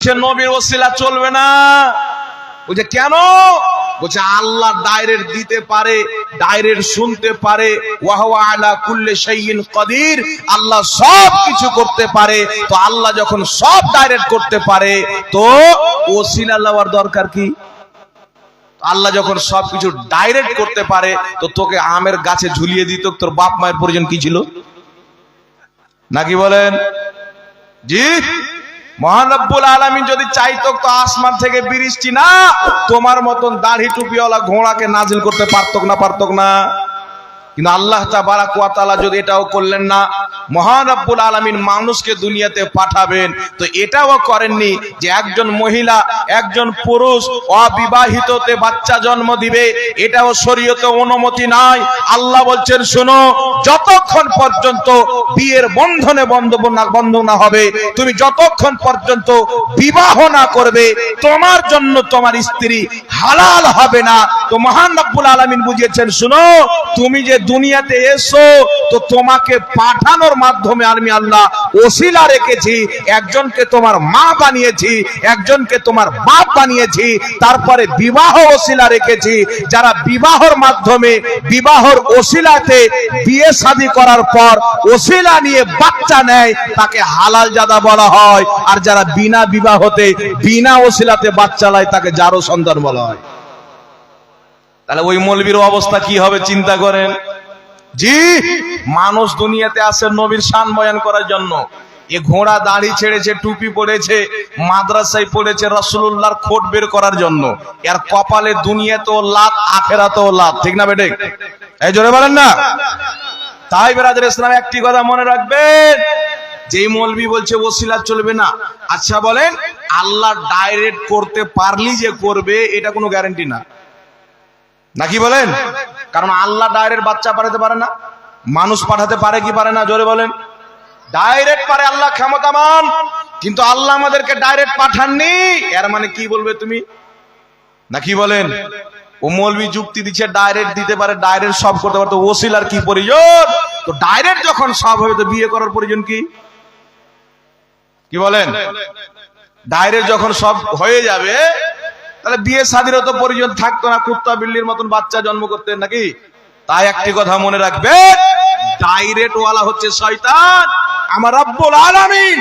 সে নবীর ওসিলা চলবে না। বলছে কেন? বলছে আল্লাহ ডাইরেক্ট দিতে পারে, ডাইরেক্ট শুনতে পারে, ওয়া হুয়া আলা কুল্লি শাইইন কাদির, আল্লাহ সব কিছু করতে পারে। তো আল্লাহ যখন সব ডাইরেক্ট করতে পারে তো ওসিলা লওয়ার দরকার কি? আল্লাহ যখন সবকিছু ডাইরেক্ট করতে পারে তো তোকে আমের গাছে ঝুলিয়ে দিত, তোর বাপ মায়ের প্রয়োজন কি ছিল? নাকি বলেন? জি, মহান রব্বুল আলামিন যদি চাইতো তো আসমান থেকে বৃষ্টি না তোমার মতন দাড়ি টুপিওয়ালা ঘোড়াকে নাজিল করতে পারতো না। কিন্তু আল্লাহ তাবারাক ওয়া তাআলা যদি এটাও করলেন না, মহান রব্বুল আলামিন মানুষকে দুনিয়াতে পাঠাবেন তো এটাও করেননি যে একজন মহিলা একজন পুরুষ অবিবাহিততে বাচ্চা জন্ম দিবে, এটাও শরীয়তে অনুমতি নাই। আল্লাহ বলছেন শোনো, যতক্ষণ পর্যন্ত বিয়ের বন্ধনে বন্ধ না হবে, তুমি যতক্ষণ পর্যন্ত বিবাহ না করবে তোমার জন্য তোমার স্ত্রী হালাল হবে না। তো মহান রব্বুল আলামিন বুঝিয়েছেন শোনো, তুমি যে দুনিয়াতে এসো তো তোমাকে পাঠানোর মাধ্যমে আমি আল্লাহ ওসিলা রেখেছি, একজনকে তোমার মা বানিয়েছি, একজনকে তোমার বাপ বানিয়েছি, তারপরে বিবাহ ওসিলা রেখেছি। যারা বিবাহর মাধ্যমে বিবাহর ওসিলাতে বিয়ে শাদী করার পর ওসিলা নিয়ে বাচ্চা নেয় তাকে হালাল জাদা বলা হয়, আর যারা বিনা বিবাহতে বিনা ওসিলাতে বাচ্চা নেয় তাকে জারো সন্তান বলা হয়। তাহলে ওই মৌলবীর অবস্থা কি হবে চিন্তা করেন। জি, মানুষ দুনিয়াতে আসে নবীর শান বয়ান করার জন্য। এ ঘোড়া দাড়ি ছেড়েছে, টুপি পড়েছে, মাদ্রাসায় পড়েছে রাসূলুল্লাহর খোট বের করার জন্য। এর কপালে দুনিয়াতেও লাত আখেরাতেও লাত, ঠিক না বেটে? এই জোরে বলেন না। তাই বিরাদর ইসলাম একটি কথা মনে রাখবেন, যেই মৌলবী বলছে ওসিলা চলবে না, আচ্ছা বলেন আল্লাহ ডাইরেক্ট করতে পারলি যে করবে এটা কোনো গ্যারান্টি না, নাকি বলেন? কারণ আল্লাহ ডাইরেক্ট বাচ্চা পাঠাতে পারে না, মানুষ পাঠাতে পারে কি পারে না? জোরে বলেন। ডাইরেক্ট পারে, আল্লাহ ক্ষমতাবান, কিন্তু আল্লাহ আমাদেরকে ডাইরেক্ট পাঠাননি। এর মানে কি বলবে তুমি, নাকি বলেন? ও মৌলবী যুক্তি দিচ্ছে ডাইরেক্ট দিতে পারে, ডাইরেক্ট সব করতে পারে, তো ওসিলার কি প্রয়োজন? তো ডাইরেক্ট যখন সব হবে তো বিয়ে করার প্রয়োজন কি? কি বলেন? ডাইরেক্ট যখন সব হয়ে যাবে তাহলে বিয়ে শাদীর তো প্রয়োজন থাকতো না, কুত্তা বিল্লির মতন বাচ্চা জন্ম করতেন নাকি? তাই একটি কথা মনে রাখবে, ডাইরেক্ট ওয়ালা হচ্ছে শয়তান। আমার রব্বুল আলামিন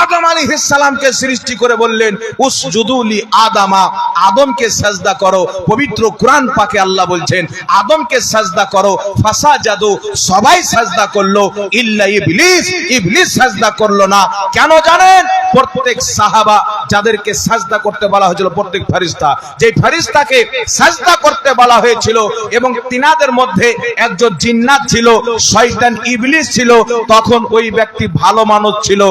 আদম আলাইহিস সালামকে সৃষ্টি করে বললেন উসজুদু লি আদামা, আদমকে সাজদা করো। পবিত্র কুরআন পাকে আল্লাহ বলছেন আদমকে সাজদা করো, ফাসাজাদু, সবাই সাজদা করলো, ইল্লা ইবলিস, ইবলিস সাজদা করলো না। কেন জানেন? প্রত্যেক সাহাবা যাদেরকে সাজদা করতে বলা হয়েছিল, প্রত্যেক ফেরেশতা, যে ফেরেশতাকে সাজদা করতে বলা হয়েছিল এবং তিনাদের মধ্যে একজন জিন্নাত ছিল, শয়তান ইবলিস ছিল, তখন ওই ব্যক্তি ভালো মানুষ ছিল,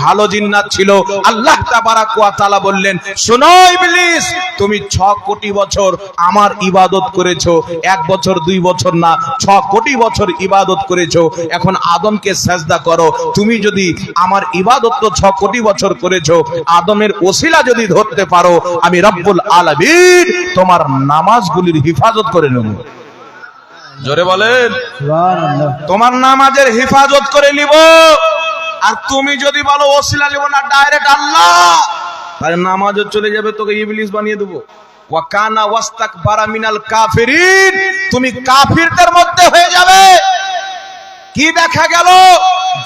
ভালো জিন্নাত ছিল। আল্লাহ তাবারাক ওয়া তাআলা বললেন শোনো ইবলিস, তুমি 6 কোটি বছর আমার ইবাদত করেছো, 1 বছর 2 বছর না, 6 কোটি বছর ইবাদত করেছো, এখন আদমকে সাজদা করো। তুমি যদি আমার ইবাদত তো 6 কোটি বছর করেছো, আদমের ওসিলা যদি ধরতে পারো, আমি রব্বুল আলামিন তোমার নামাজগুলির হেফাজত করে নেব। জোরে বলেন সুবহানাল্লাহ। তোমার নামাজের হেফাজত করে নিব। আর তুমি যদি বলো ওসিলা নেব না, ডাইরেক্ট আল্লাহ, তাহলে নামাজও চলে যাবে, তোকে ইবলিস বানিয়ে দেব। ওয়া কানা ওয়াস্তাকবারা মিনাল কাফিরিন, তুমি কাফিরদের মধ্যে হয়ে যাবে। কি দেখা গেল?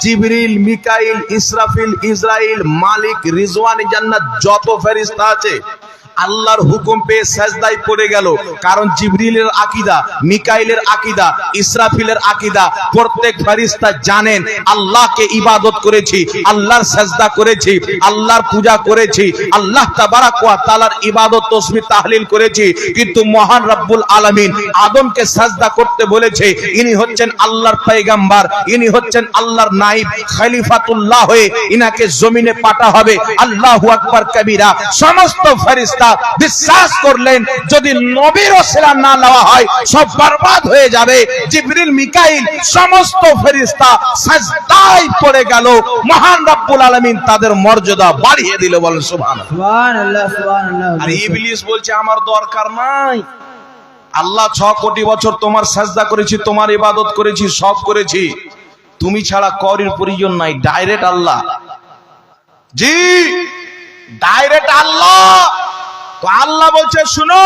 জিবরিল, মিকাইল, ইসরাফিল, ইসরাইল, মালিক, রিজওয়ান, জান্নাত যত ফেরেশতা আছে আল্লাহর হুকুম পেয়ে সাজদায় পড়ে গেল। কারণ জিবরিলের আকীদা, মিকাইলের আকীদা, ইসরাফিলের আকীদা, প্রত্যেক ফেরেশতা জানেন আল্লাহকে ইবাদত করেছি, আল্লাহর সাজদা করেছি, আল্লাহর পূজা করেছি, আল্লাহ তাবারাক ওয়া তাআলার ইবাদত তাসবিহ তাহলিল করেছি। কিন্তু মহান রব্বুল আলামিন আদমকে সাজদা করতে বলেছে। ইনি হচ্ছেন আল্লাহর পয়গম্বর, ইনি হচ্ছেন আল্লাহর নাইব, খলিফাতুল্লাহ হয়ে ইনাকে জমিনে পাঠা হবে। আল্লাহু আকবার কবীরা। সমস্ত ফেরেশতা বিশ্বাস করলেন যদি নবীর ওসিলা না নেওয়া হয় সব বরবাদ হয়ে যাবে। জিবরিল, মিকাইল সমস্ত ফেরেশতা সাজদায় পড়ে গেল। মহান রব্বুল আলামিন তাদের মর্যাদা বাড়িয়ে দিল। বলেন সুবহানাল্লাহ সুবহানাল্লাহ সুবহানাল্লাহ। আর ইবলিস বলছে আমার দরকার নাই, আল্লাহ 6 কোটি বছর তোমার সাজদা করেছি, তোমার ইবাদত করেছি, সব করেছি, তুমি ছাড়া করির প্রয়োজন নাই, ডাইরেক্ট আল্লাহ। জি, ডাইরেক্ট আল্লাহ। তো আল্লাহ বলছে শুনো,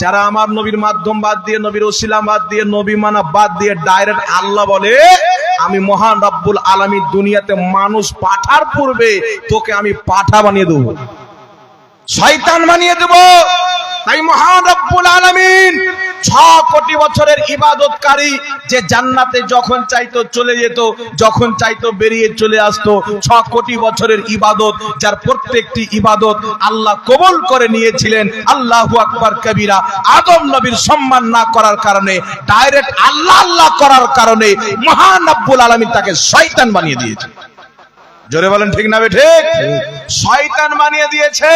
যারা আমার নবীর মাধ্যম বাদ দিয়ে, নবীর ওসিলা বাদ দিয়ে, নবী মানা বাদ দিয়ে ডাইরেক্ট আল্লাহ বলে, আমি মহান রব্বুল আলামিন দুনিয়াতে মানুষ পাঠার পূর্বে তোকে আমি পাঠা বানিয়ে দেবো, শয়তান বানিয়ে দেব। তাই মহান রব্বুল আলামিন 6 কোটি বছরের ইবাদতকারী যে জান্নাতে যখন চাইতো চলে যেত, যখন চাইতো বেরিয়ে চলে আসতো, 6 কোটি বছরের ইবাদত, যার প্রত্যেকটি ইবাদত আল্লাহ কবুল করে নিয়েছিলেন। আল্লাহু আকবার কবিরা। আদম নবীর সম্মান না করার কারণে, ডাইরেক্ট আল্লাহ আল্লাহ করার কারণে মহান রব্বুল আলামিন তাকে শয়তান বানিয়ে দিয়েছে। জোরে বলেন ঠিক না ঠিক? শয়তান বানিয়ে দিয়েছে।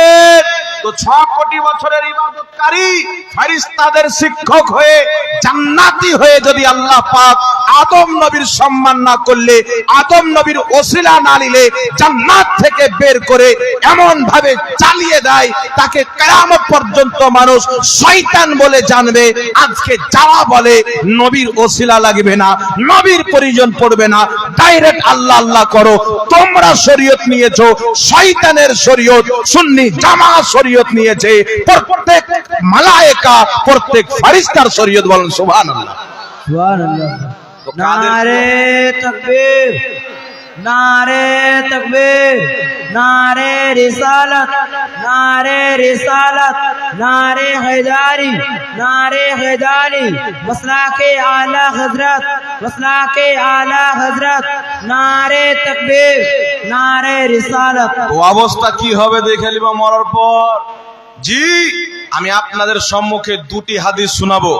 তো 6 কোটি বছরের ইবাদতকারী ফেরেশতাদের শিক্ষক হয়ে, জান্নাতি হয়ে যদি আল্লাহ পাক আদম নবীর সম্মান না করলে, আদম নবীর ওসিলা না নিলে, জান্নাত থেকে বের করে এমন ভাবে চালিয়ে দেয়, তাকে কিয়ামত পর্যন্ত মানুষ শয়তান বলে জানবে। আজকে যারা বলে নবীর ওসিলা লাগবে না, নবীর প্রয়োজন পড়বে না, ডাইরেক্ট আল্লাহ আল্লাহ করো, তোমরা শরীয়ত নিয়েছো শয়তানের শরীয়ত, সুন্নি জামাত শরীয়ত নিয়েছে, প্রত্যেক মালায়েকা, প্রত্যেক ফেরেশতার শরীয়ত। বলেন সুবহানাল্লাহ। সুবহানাল্লাহ। নারে তাকবীর, নারে তাকবীর, নারে রিসালাত, নারে রিসালাত, নারে हैदारी, नारे हैदारी, मसलाके आला हजरत, मसलाके आला हजरत, नारे तकबीर, नारे रिसालत। ও অবস্থা কি হবে দেখে নিবা মরার পর। জি, আমি আপনাদের সম্মুখে দুটি হাদিস শোনাবো।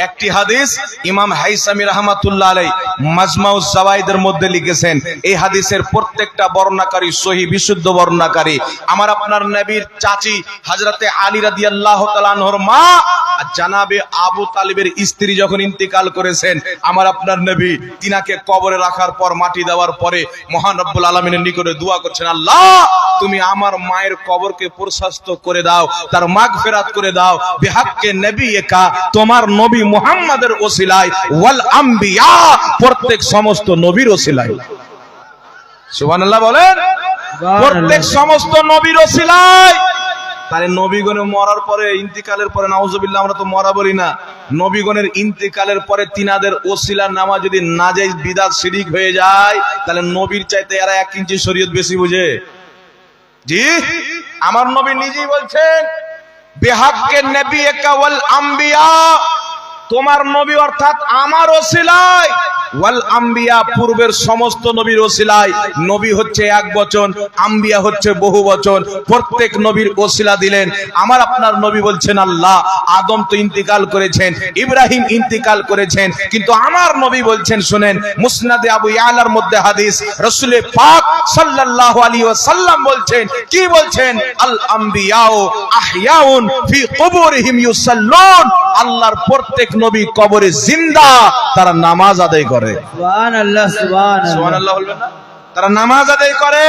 একটি হাদিস ইমাম হাইসামি রাহমাতুল্লাহ আলাইহি মাজমাউজ জাওয়াইদের মধ্যে লিখেছেন। এই হাদিসের প্রত্যেকটা বর্ণনাকারী সহিহ বিশুদ্ধ বর্ণনাকারী। আমার আপনার নবীর চাচি হযরতে আলী রাদিয়াল্লাহু তাআলা আনহুর মা জানাবে আবু তালিবের স্ত্রী যখন ইন্তেকাল করেছেন, আমার আপনার নবী তিনাকে কবরে রাখার পর, মাটি দেওয়ার পরে মহান রব্বুল আলামিনের নিকটে দোয়া করছেন, আল্লাহ তুমি আমার মায়ের কবরকে প্রশস্ত করে দাও, তার মাগফিরাত করে দাও, বিহাক্কে নবিয়্যিকা, তোমার নবী মুহাম্মাদের ওসিলায়, ওয়াল আম্বিয়া, প্রত্যেক সমস্ত নবীর ওসিলায়। সুবহানাল্লাহ বলেন। প্রত্যেক সমস্ত নবীর ওসিলায়। তাহলে নবীগণের মরার পরে, ইন্তিকালের পরে, নাউজুবিল্লাহ আমরা তো মরা বলি না, নবীগণের ইন্তিকালের পরে তিনাদের ওসিলার নামা যদি নাজায়েজ বিদআত শিরক হয়ে যায়, তাহলে নবীর চাইতে এরা 1 ইঞ্চি শরীয়ত বেশি বুঝে। জি, আমার নবী নিজেই বলছেন, বিহাক্কে নবিয়্যিকা ওয়াল আম্বিয়া, তোমার নবী অর্থাৎ আমার ওসিলায়, ওয়াল আম্বিয়া, পূর্বের সমস্ত নবীর ওসিলায়। নবী হচ্ছে 1 বচন, আম্বিয়া হচ্ছে বহু বচন, প্রত্যেক নবীর ওসিলা দিলেন। আমার আপনার নবী বলছেন, আল্লাহ আদম তো ইন্তিকাল করেছেন, ইব্রাহিম ইন্তিকাল করেছেন, কিন্তু আমার নবী বলছেন, শুনেন, মুসনাদে আবু ইয়ালার মধ্যে হাদিস, রাসূল পাক সাল্লাল্লাহু আলাইহি ওয়াসাল্লাম বলছেন, কি বলছেন, আল আম্বিয়াউ আহইয়াউন ফি কুবুরিহিম ইউসাল্লুন, আল্লাহর প্রত্যেক নবী কবরে জিন্দা, তারা নামাজ আদায় করে। সুবহানাল্লাহ, সুবহানাল্লাহ, সুবহানাল্লাহ বলবেন না? তারা নামাজ আদায় করে।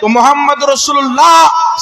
তো মুহাম্মদ রাসূলুল্লাহ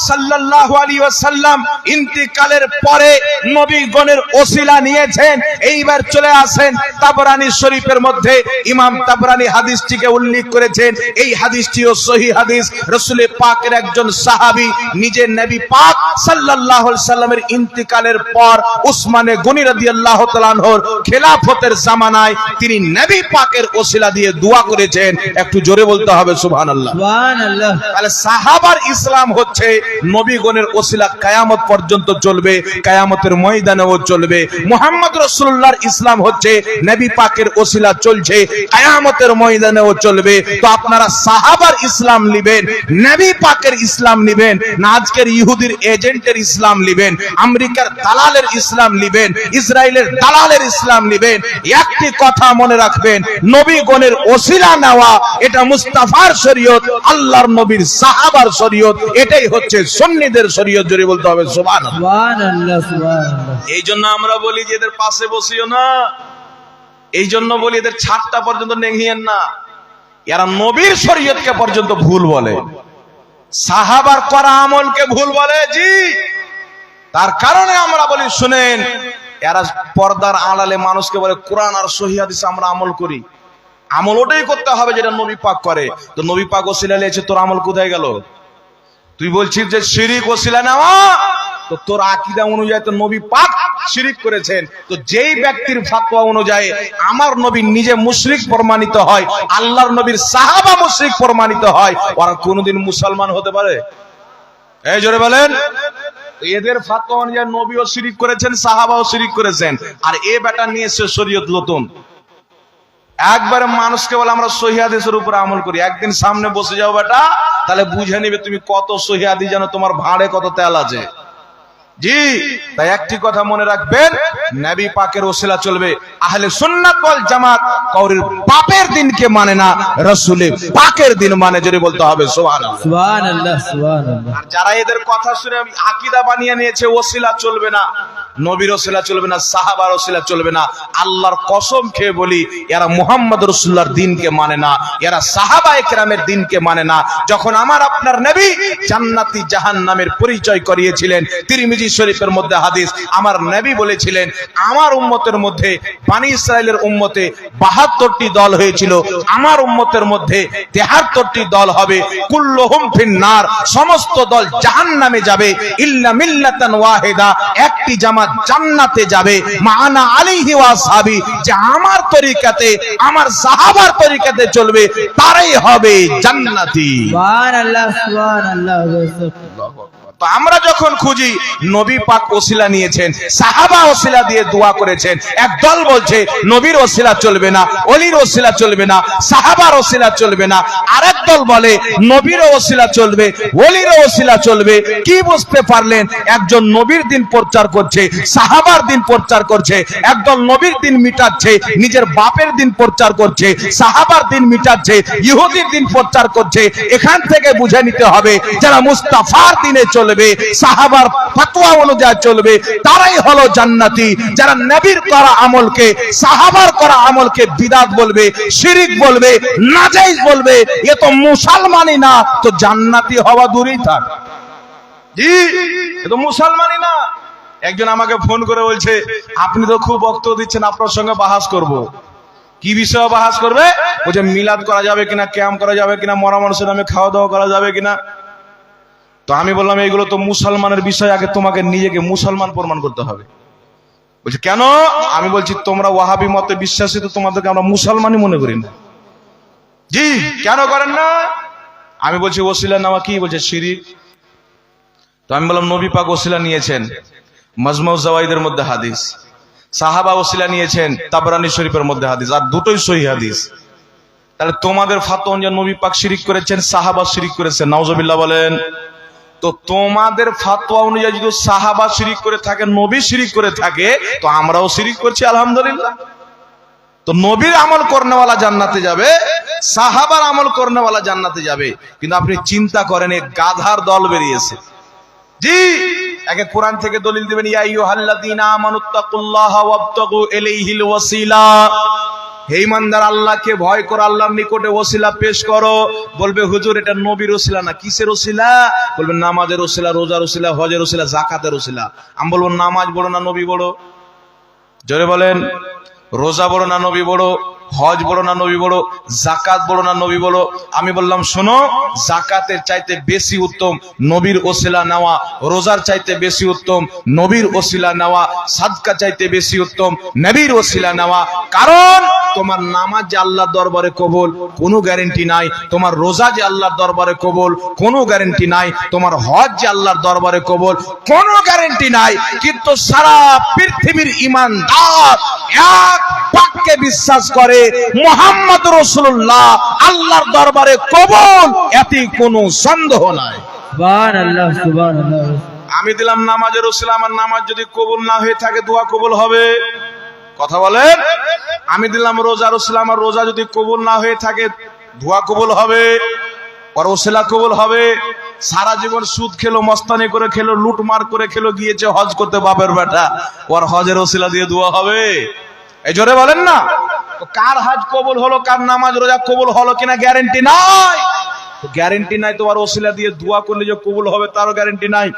সাল্লাল্লাহু আলাইহি ওয়াসাল্লাম ইন্তিকালের পরে নবীগণের ওসিলা নিয়েছেন। এইবার চলে আসেন তাবরানী শরীফের মধ্যে, ইমাম তাবরানী হাদিসটিকে উল্লেখ করেছেন। এই হাদিসটিও সহিহ হাদিস। রাসূল পাকের একজন সাহাবী নিজে নবী পাক সাল্লাল্লাহু আলাইহি সাল্লামের ইন্তিকালের পর উসমানে গনি রাদিয়াল্লাহু তাআলা আনহুর খেলাফতের জামানায় তিনি নবী পাকের ওসিলা দিয়ে দোয়া করেছেন। একটু জোরে বলতে হবে সুবহানাল্লাহ, সুবহানাল্লাহ। তাহলে সাহাবার ইসলাম হচ্ছে নবীগণের ওসিলা কিয়ামত পর্যন্ত চলবে, কিয়ামতের ময়দানেও চলবে। মুহাম্মদ রাসূলুল্লাহর ইসলাম হচ্ছে নবী পাকের ওসিলা চলছে, কিয়ামতের ময়দানেও চলবে। তো আপনারা সাহাবার ইসলাম নেবেন, নবী পাকের ইসলাম নেবেন না আজকের ইহুদির এজেন্টের ইসলাম নেবেন, আমেরিকার দালালের ইসলাম নেবেন, ইসরায়েলের দালালের ইসলাম নেবেন? একটি কথা মনে রাখবেন, নবীগণের ওসিলা নেওয়া এটা মুস্তাফার শরীয়ত, আল্লাহর নবীর সাহাবার শরীয়ত, এটাই হচ্ছে সুন্নিদের শরীয়ত। জোরে বলতে হবে সুবহানাল্লাহ, সুবহানাল্লাহ, সুবহানাল্লাহ। এই জন্য আমরা বলি যে এদের পাশে বসিও না, এই জন্য বলি এদের ছাদটা পর্যন্ত নেঙিয়েন না। এরা নবীর শরীয়তকে পর্যন্ত ভুল বলে, সাহাবার করা আমলকে ভুল বলে। জি, তার কারণে আমরা বলি শুনেন, এরা পর্দার আড়ালে মানুষকে বলে কোরআন আর সহিহ হাদিস আমরা আমল করি। আমল ওটাই করতে হবে যেটা নবী পাক করে। তো নবী পাক ওসিলা নিয়েছে, তোর আমল কোথায় গেল? তুই বলছিস যে শিরিক ওসিলা নেওয়া, তো তোর আকীদা অনুযায়ী তো নবী পাক শিরিক করেছেন। তো যেই ব্যক্তির ফতোয়া অনুযায়ী আমার নবী নিজে মুশরিক প্রমাণিত হয়, আল্লাহর নবীর সাহাবা মুশরিক প্রমাণিত হয়, ওরা কোনোদিন মুসলমান হতে পারে? এই জোরে বলেন। এদের ফতোয়া অনুযায়ী নবীও শিরিক করেছেন, সাহাবাও শিরিক করেছেন, আর এ বেটা নিয়ে এসে শরীয়ত নতুন। একবারে মানুষকে বলে আমরা সহিহ হাদিসের উপর আমল করি। একদিন সামনে বসে যাও বেটা, তাহলে বুঝে নিবে তুমি কত সহিহ হাদিস জানো, তোমার ভাঁড়ে কত তেল আছে। জি, তাই একটি কথা মনে রাখবেন, নবী পাকের ওসিলা চলবে। আহলে সুন্নাত ওয়াল জামাত কাউরির বাপের দিনকে মানে না, রাসূলের পাকের দিন মানে। যদি বলতে হবে সুবহানাল্লাহ, সুবহানাল্লাহ, সুবহানাল্লাহ। আর যারা এদের কথা শুনে আকীদা বানিয়ে নিয়েছে ওসিলা চলবে না, নবীর ওসিলা চলবে না, সাহাবার ওসিলা চলবে না, আল্লাহর কসম খেয়ে বলি এরা মুহাম্মদ রাসূলুল্লাহর দ্বীনকে মানে না, এরা সাহাবায়ে কেরামের দ্বীনকে মানে না। যখন আমার আপনার নবী জান্নাতি জাহান্নামের পরিচয় করিয়েছিলেন, তিরমিজি শরীফের মধ্যে হাদিস, আমার নবী বলেছিলেন আমার উম্মতের মধ্যে বনি ইসরাইলের উম্মতে ৭২টি দল হয়েছিল, আমার উম্মতের মধ্যে ৭৩টি দল হবে, কুল্লুহুম ফিন্নার, সমস্ত দল জাহান্নামে যাবে, ইল্লা মিল্লাতান ওয়াহিদা, একটি জামাত জান্নাতে যাবে, মাআনা আলাইহি ওয়া আসহাবি, যে আমার তরিকাতে আমার সাহাবার তরিকাতে চলবে তারাই হবে জান্নাতি। সুবহানাল্লাহ, সুবহানাল্লাহ। তো আমরা যখন খুঁজি, নবী পাক ওসিলা নিয়েছেন, সাহাবা ওসিলা দিয়ে দোয়া করেছেন। এক দল বলছে নবীর ওসিলা চলবে না, ওলির ওসিলা চলবে না, সাহাবার ওসিলা চলবে না। আরেক দল বলে নবীর ওসিলা চলবে, ওলির ওসিলা চলবে। কি বুঝতে পারলেন? একজন নবীর দিন প্রচার করছে, সাহাবার দিন প্রচার করছে, একদল নবীর দিন মিটাচ্ছে, নিজের বাপের দিন প্রচার করছে, সাহাবার দিন মিটাচ্ছে, ইহুদির দিন প্রচার করছে। এখান থেকে বুঝে নিতে হবে যারা মুস্তাফার দিনে চলবে, সাহাবার ফতোয়া অনুযায়ী চলবে, তারাই হলো জান্নাতি। যারা নবীর করা আমলকে, সাহাবার করা আমলকে বিদআত বলবে, শিরিক বলবে, নাজায়েজ বলবে, এ তো মুসলমানই না, তো জান্নাতি হওয়া দূরেই থাক। জি, এ তো মুসলমানই না। একজন আমাকে ফোন করে বলছে আপনি তো খুব বক্তব্য দিচ্ছেন, আপনার সঙ্গে বাহাস করব। কি বিষয়ে বাহাস করবে? বলছে মিলাদ করা যাবে কিনা, ক্যাম্প করা যাবে কিনা, মরা মানুষের নামে খাওয়া দাওয়া করা যাবে কিনা। তো আমি বললাম এইগুলো তো মুসলমানের বিষয়, আগে তোমাকে নিজেকে মুসলমান প্রমাণ করতে হবে। বলছে কেন? আমি বলছি তোমরা ওয়াহাবি মতে বিশ্বাসী, তো তোমাদেরকে আমরা মুসলমানই মনে করি না। জি, কেন করেন না? আমি বলছি ওসিলা নেওয়া কি? বলছে শিরিক। তো আমি বললাম নবী পাক ওসিলা নিয়েছেন, মাজমাউ জাওয়াইদের মধ্যে হাদিস, সাহাবা ওসিলা নিয়েছেন, তাবরানী শরীফের মধ্যে হাদিস, আর দুটোই সহিহ হাদিস। তাহলে তোমাদের ফাতোয়া অনুযায়ী নবী পাক শিরিক করেছেন, সাহাবা শিরিক করেছেন, নাউজুবিল্লাহ বলেন। তো তোমাদের ফাতোয়া অনুযায়ী যদি সাহাবা শিরিক করে থাকে, নবী শিরিক করে থাকে, তো আমরাও শিরিক করছি আলহামদুলিল্লাহ। তো নবীর আমল করনেওয়ালা জান্নাতে যাবে, সাহাবার আমল করনেওয়ালা জান্নাতে যাবে। কিন্তু আপনি চিন্তা করেন, এই গাধার দল বেরিয়েছে। জি, একে কোরআন থেকে দলিল দিবেন, ইয়া আইয়ুহাল্লাযীনা আমানুত্তাকুল্লাহা ওয়াবতাগু ইলাইহিল ওয়াসিলা, হে ঈমানদার আল্লাহকে ভয় করো, আল্লাহর নিকটে ওসিলা পেশ করো। বলবে হুজুর এটা নবীর ওসিলা না, কিসের ওসিলা? বলবে নামাজের ওসিলা, রোজার ওসিলা, হজের ওসিলা, যাকাতের ওসিলা। আমি বলবো নামাজ বড় না নবী বড়? জোরে বলেন। রোজা বড় না নবী বড়? হজ বড় না নবী বড়? যাকাত বড় না নবী বড়? আমি বললাম শোনো, যাকাতের চাইতে বেশি উত্তম নবীর ওসিলা নেওয়া, রোজার চাইতে বেশি উত্তম নবীর ওসিলা নেওয়া, সাদকা চাইতে বেশি উত্তম নবীর ওসিলা নেওয়া। কারণ তোমার নামাজ যে আল্লাহর দরবারে কবুল, কোনো গ্যারান্টি নাই। তোমার রোজা যে আল্লাহর দরবারে কবুল, কোনো গ্যারান্টি নাই। তোমার হজ যে আল্লাহর দরবারে কবুল, কোনো গ্যারান্টি নাই। কিন্তু সারা পৃথিবীর ঈমানদার এক বাক্যে বিশ্বাস করে মুহাম্মদ রাসূলুল্লাহ আল্লাহর দরবারে কবুল, এতে কোনো সন্দেহ নাই। সুবহানাল্লাহ, সুবহানাল্লাহ। আমি দিলাম নামাজের ওসিলা, আমার নামাজ যদি কবুল না হয়ে থাকে দোয়া কবুল হবে? কথা বলেন। আমি দিলাম রোজার ওসিলা, আমার রোজা যদি কবুল না হয়ে থাকে দোয়া কবুল হবে, ওর ওসিলা কবুল হবে? সারা জীবন সুদ খেলো, মস্তানি করে খেলো, লুটমার করে খেলো, গিয়েছে হজ করতে বাপের বেটা, ওর হজের ওসিলা দিয়ে দোয়া হবে? এই জোরে বলেন না। তো কার হজ কবুল হলো, কার নামাজ রোজা কবুল হলো কিনা গ্যারান্টি নাই। তো গ্যারান্টি নাই, তোমার ওসিলা দিয়ে দোয়া করলে যে কবুল হবে তারও গ্যারান্টি নাই।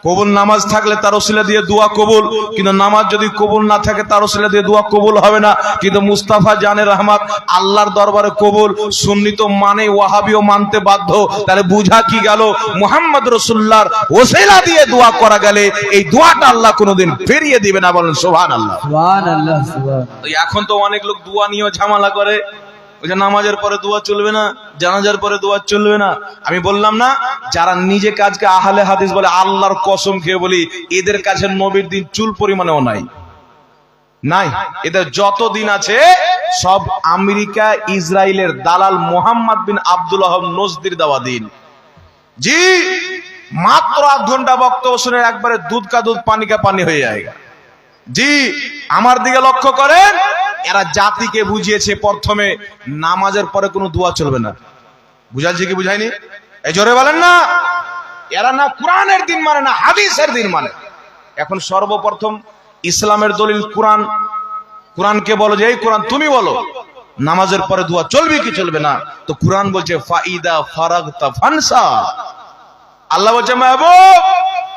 কবুল নামাজ থাকলে তার ওসিলা দিয়ে দোয়া কবুল, কিন্তু নামাজ যদি কবুল না থাকে তার ওসিলা দিয়ে দোয়া কবুল হবে না। কিন্তু মুস্তাফা জানে রহমত আল্লাহর দরবারে কবুল, সুন্নি তো মানে ওয়াহাবিও মানতে বাধ্য। তাহলে বুঝা কি গেল, মুহাম্মদ রাসূলুল্লাহর ওসিলা দিয়ে দোয়া করা গেলে এই দোয়াটা আল্লাহ কোনোদিন ফিরিয়ে দিবে না। বলেন সুবহানাল্লাহ। সুবহানাল্লাহ সুবহানাল্লাহ। তো এখন তো অনেক লোক দোয়া নিয়ে ঝামেলা করে, ওই যে নামাজের পরে দোয়া চলবে না, জানাজার পরে দোয়া চলবে না। আমি বললাম না, যারা নিজে কাজকে আহলে হাদিস বলে, আল্লাহর কসম খেয়ে বলি এদের কাছে নবীর দিন চুল পরিমাণেও নাই। এদের যত দিন আছে সব আমেরিকা ইসরায়েলের দালাল মোহাম্মদ বিন আব্দুল ওয়াহাব নজদির দেওয়া দিন। জি, মাত্র 8 ঘন্টা বক্তব্য শুনে একবারে দুধ কা দুধ পানি কা পানি হয়ে যায়। জি, আমার দিকে লক্ষ্য করেন, এরা জাতিকে বুঝিয়েছে প্রথমে নামাজের পরে কোনো দোয়া চলবে না। বুঝাচ্ছি কি বুঝাইনি? এই জোরে বলেন না। এরা না কোরআনের দিন মানে না হাদিসের দিন মানে। এখন সর্বপ্রথম ইসলামের দলিল কোরআন, কোরআনকে বলো যে এই কোরআন তুমি বলো নামাজের পরে দোয়া চলবে কি চলবে না। তো কোরআন বলছে ফাইদা ফারাগতা ফানসা, আল্লাহ বলছে মাহবুব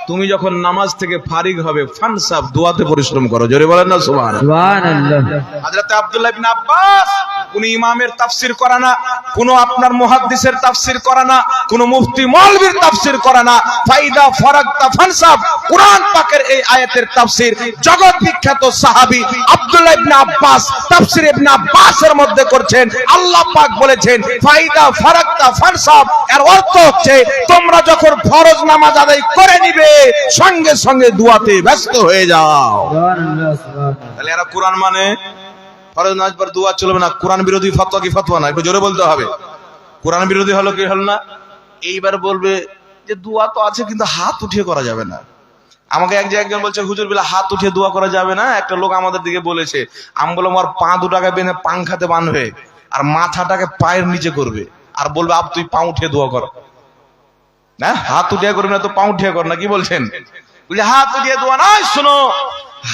তুমি যখন নামাজ থেকে ফারিগ হবে ফানসাব দোয়াতে পরিশ্রম করো। জোরে বলেন না সুবহানাল্লাহ। সুবহানাল্লাহ। হযরত আব্দুল্লাহ ইবনে আব্বাস কোন ইমামের তাফসীর করে না, কোন আপনার মুহাদ্দিসের তাফসীর করে না, কোন মুফতি মাওলবীর তাফসীর করে না। ফাইদা ফারাগতা ফানসাব, কোরআন পাকের এই আয়াতের তাফসীর জগৎ বিখ্যাত সাহাবী আব্দুল্লাহ ইবনে আব্বাস তাফসীর ইবনে আব্বাসের মধ্যে করছেন। আল্লাহ পাক বলেছেন ফাইদা ফারাগতা ফানসাব, এর অর্থ হচ্ছে তোমরা যখন ফরজ নামাজ আদায় করে নিবে সঙ্গে সঙ্গে দোয়াতে ব্যস্ত হয়ে যাও। সুবহানাল্লাহ সুবহানাল্লাহ। তাহলে এরা কোরআন মানে ফরজ নামাজ পর দোয়া চলবে না। কোরআন বিরোধী ফতোয়া কি ফতোয়া না? একটু জোরে বলতে হবে। কোরআন বিরোধী হলো কি হলো না? এইবার বলবে যে দোয়া তো আছে কিন্তু হাত উঠিয়ে করা যাবে না। আমাকে একজন বলছে হুজুর বলে হাত উঠিয়ে দোয়া করা যাবে না। একটা লোক আমাদের দিকে বলেছে, আমি বললাম আর পা দুটাকে বেঁধে পাংখাতে বাঁধবে আর মাথাটাকে পায়ের নিচে করবে আর বলবে আব তুই পা উঠিয়ে দোয়া কর। না, হাত উঠিয়ে করবে না তো পা উঠিয়ে কর না। কি বলছেন? বলে হাত উঠিয়ে দোয়া নয়। শোনো,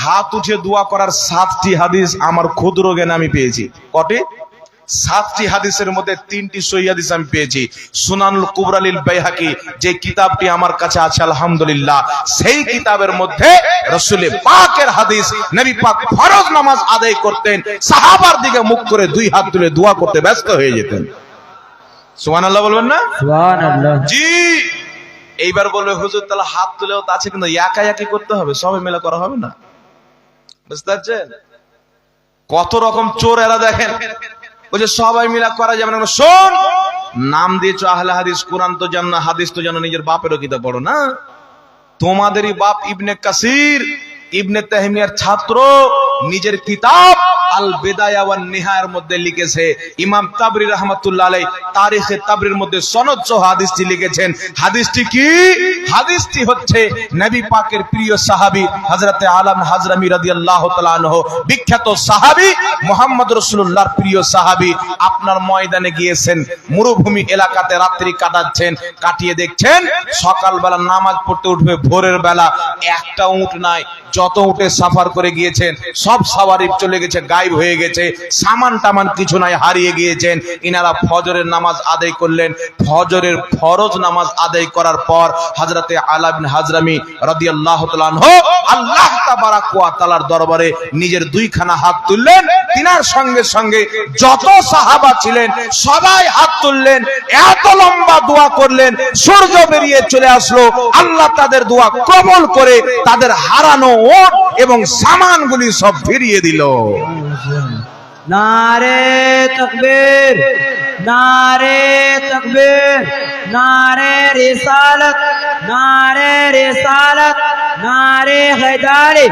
হাত উঠিয়ে দোয়া করার 7টি হাদিস আমার ক্ষুদ্র জ্ঞানে আমি পেয়েছি। কটি? 7টি হাদিসের মধ্যে 3টি সহিহ হাদিস আমি পেয়েছি। সুনানুল কুবরা লিল বাইহাকি, যে কিতাবটি আমার কাছে আছে আলহামদুলিল্লাহ, সেই কিতাবের মধ্যে রাসূল পাকের হাদিস, নবী পাক ফরজ নামাজ আদায় করতেন, সাহাবার দিকে মুখ করে 2 হাত তুলে দোয়া করতে ব্যস্ত হয়ে যেতেন। সুবহানাল্লাহ বলবেন না? সুবহানাল্লাহ। জি। এইবার বলবে হুজুর তাহলে হাত তুলেও তো আছে কিন্তু একা একা করতে হবে, সবাই মিলে করা হবে না। বুঝতে পারছেন কত রকম চোর এরা? দেখেন ওই যে সবাই মিলে করা যাবে না। শোন, নাম দিয়েছো আহলে হাদিস, কোরআন তো জানো না, হাদিস তো জানো, নিজের বাপেরও কিতাব পড়ো না। তোমাদেরই বাপ ইবনে কাসির, ইবনে তাইমিয়ার ছাত্র, নিজের কিতাব আল বিদায়া ওয়ান নিহায়ার মধ্যে লিখেছে। ইমাম তাবরি রাহমাতুল্লাহ আলাইহি তারিখে তাবরির মধ্যে সনদ সহ হাদিসটি লিখেছেন। হাদিসটি কি? হাদিসটি হচ্ছে নবী পাকের প্রিয় সাহাবী হযরতে আলম হাজরামি রাদিয়াল্লাহু তাআলা আনহু, বিখ্যাত সাহাবী মুহাম্মদ রাসূলুল্লাহর প্রিয় সাহাবী, আপনার ময়দানে গিয়েছেন, মরুভূমি এলাকাতে রাত্রি কাটাচ্ছেন, কাটিয়ে দেখছেন সকালবেলা নামাজ পড়তে উঠবে ভোরের বেলা, একটা উট নাই। যত উঠে সাফার করে গিয়েছেন সব সাওয়ারি চলে গেছে, গায়েব হয়ে গেছে, সামান টামান কিছু নাই, হারিয়ে গিয়েছেন। ইনারা ফজরের নামাজ আদায় করলেন। ফজরের ফরজ নামাজ আদায় করার পর হযরতে আলা ইবনে হাজরামি রাদিয়াল্লাহু তাআলা আনহু আল্লাহ তাবারাক ওয়া তাআলার দরবারে নিজের 2খানা হাত তুললেন। তিনার সঙ্গে সঙ্গে যত সাহাবা ছিলেন সবাই হাত তুললেন, এত লম্বা দোয়া করলেন, সূর্য বেরিয়ে চলে আসলো। আল্লাহ তাদের দোয়া কবুল করে তাদের হারানো ওট এবং সামানগুলি সব ফিরিয়ে দিল। নারে তাকবীর, নারে তাকবীর, নারে রিসালাত, নারে রিসালাত, নারে হায়দারি,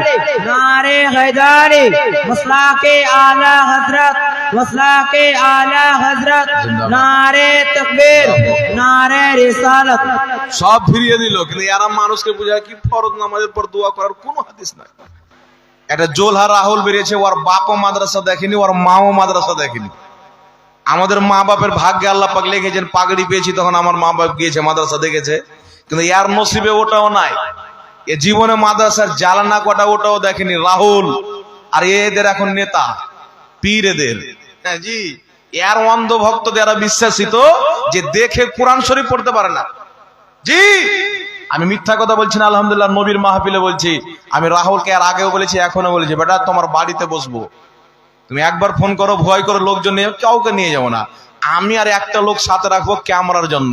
নারে হায়দারি, মাসলাকে আলা হযরত, মাসলাকে আলা হযরত, নারে তাকবীর, নারে রিসালাত। সব ফিরিয়ে দিল। কিন্তু এরা মানুষকে বোঝায় কি ফরজ নামাজের পর দোয়া করার কোনো হাদিস নাই। একটা জোলহা রাহুল বেরিয়েছে, ওর বাপও মাদ্রাসা দেখেনি, ওর মাও মাদ্রাসা দেখেনি। আমাদের মা বাপের ভাগ্যে আল্লাহ পাক লিখেছেন পাগড়ি পেয়েছি, তখন আমার মা বাপ গিয়েছে মাদ্রাসা দেখেছে, কিন্তু ইয়ার নসিবে ওটাও নাই। এ জীবনে মাদ্রাসার জালানা কটা ওটাও দেখেনি রাহুল। আর এদের এখন নেতা পীর এদের। হ্যাঁ জি, এর অন্ধ ভক্তদের এরা বিশ্বাসিত যে দেখে কোরআন শরীফ পড়তে পারে না। জি, আমি মিথ্যা কথা বলছি না, আলহামদুলিল্লাহ নবীর মাহফিলে বলছি। আমি রাহুলকে আর আগেও বলেছি, এখনো বলেছি, বেটা তোমার বাড়িতে বসবো, তুমি একবার ফোন করো, ভয় করে লোকজন নিয়ে, কাউকে নিয়ে যাবো না, আমি আর একটা লোক সাথে রাখবো ক্যামেরার জন্য।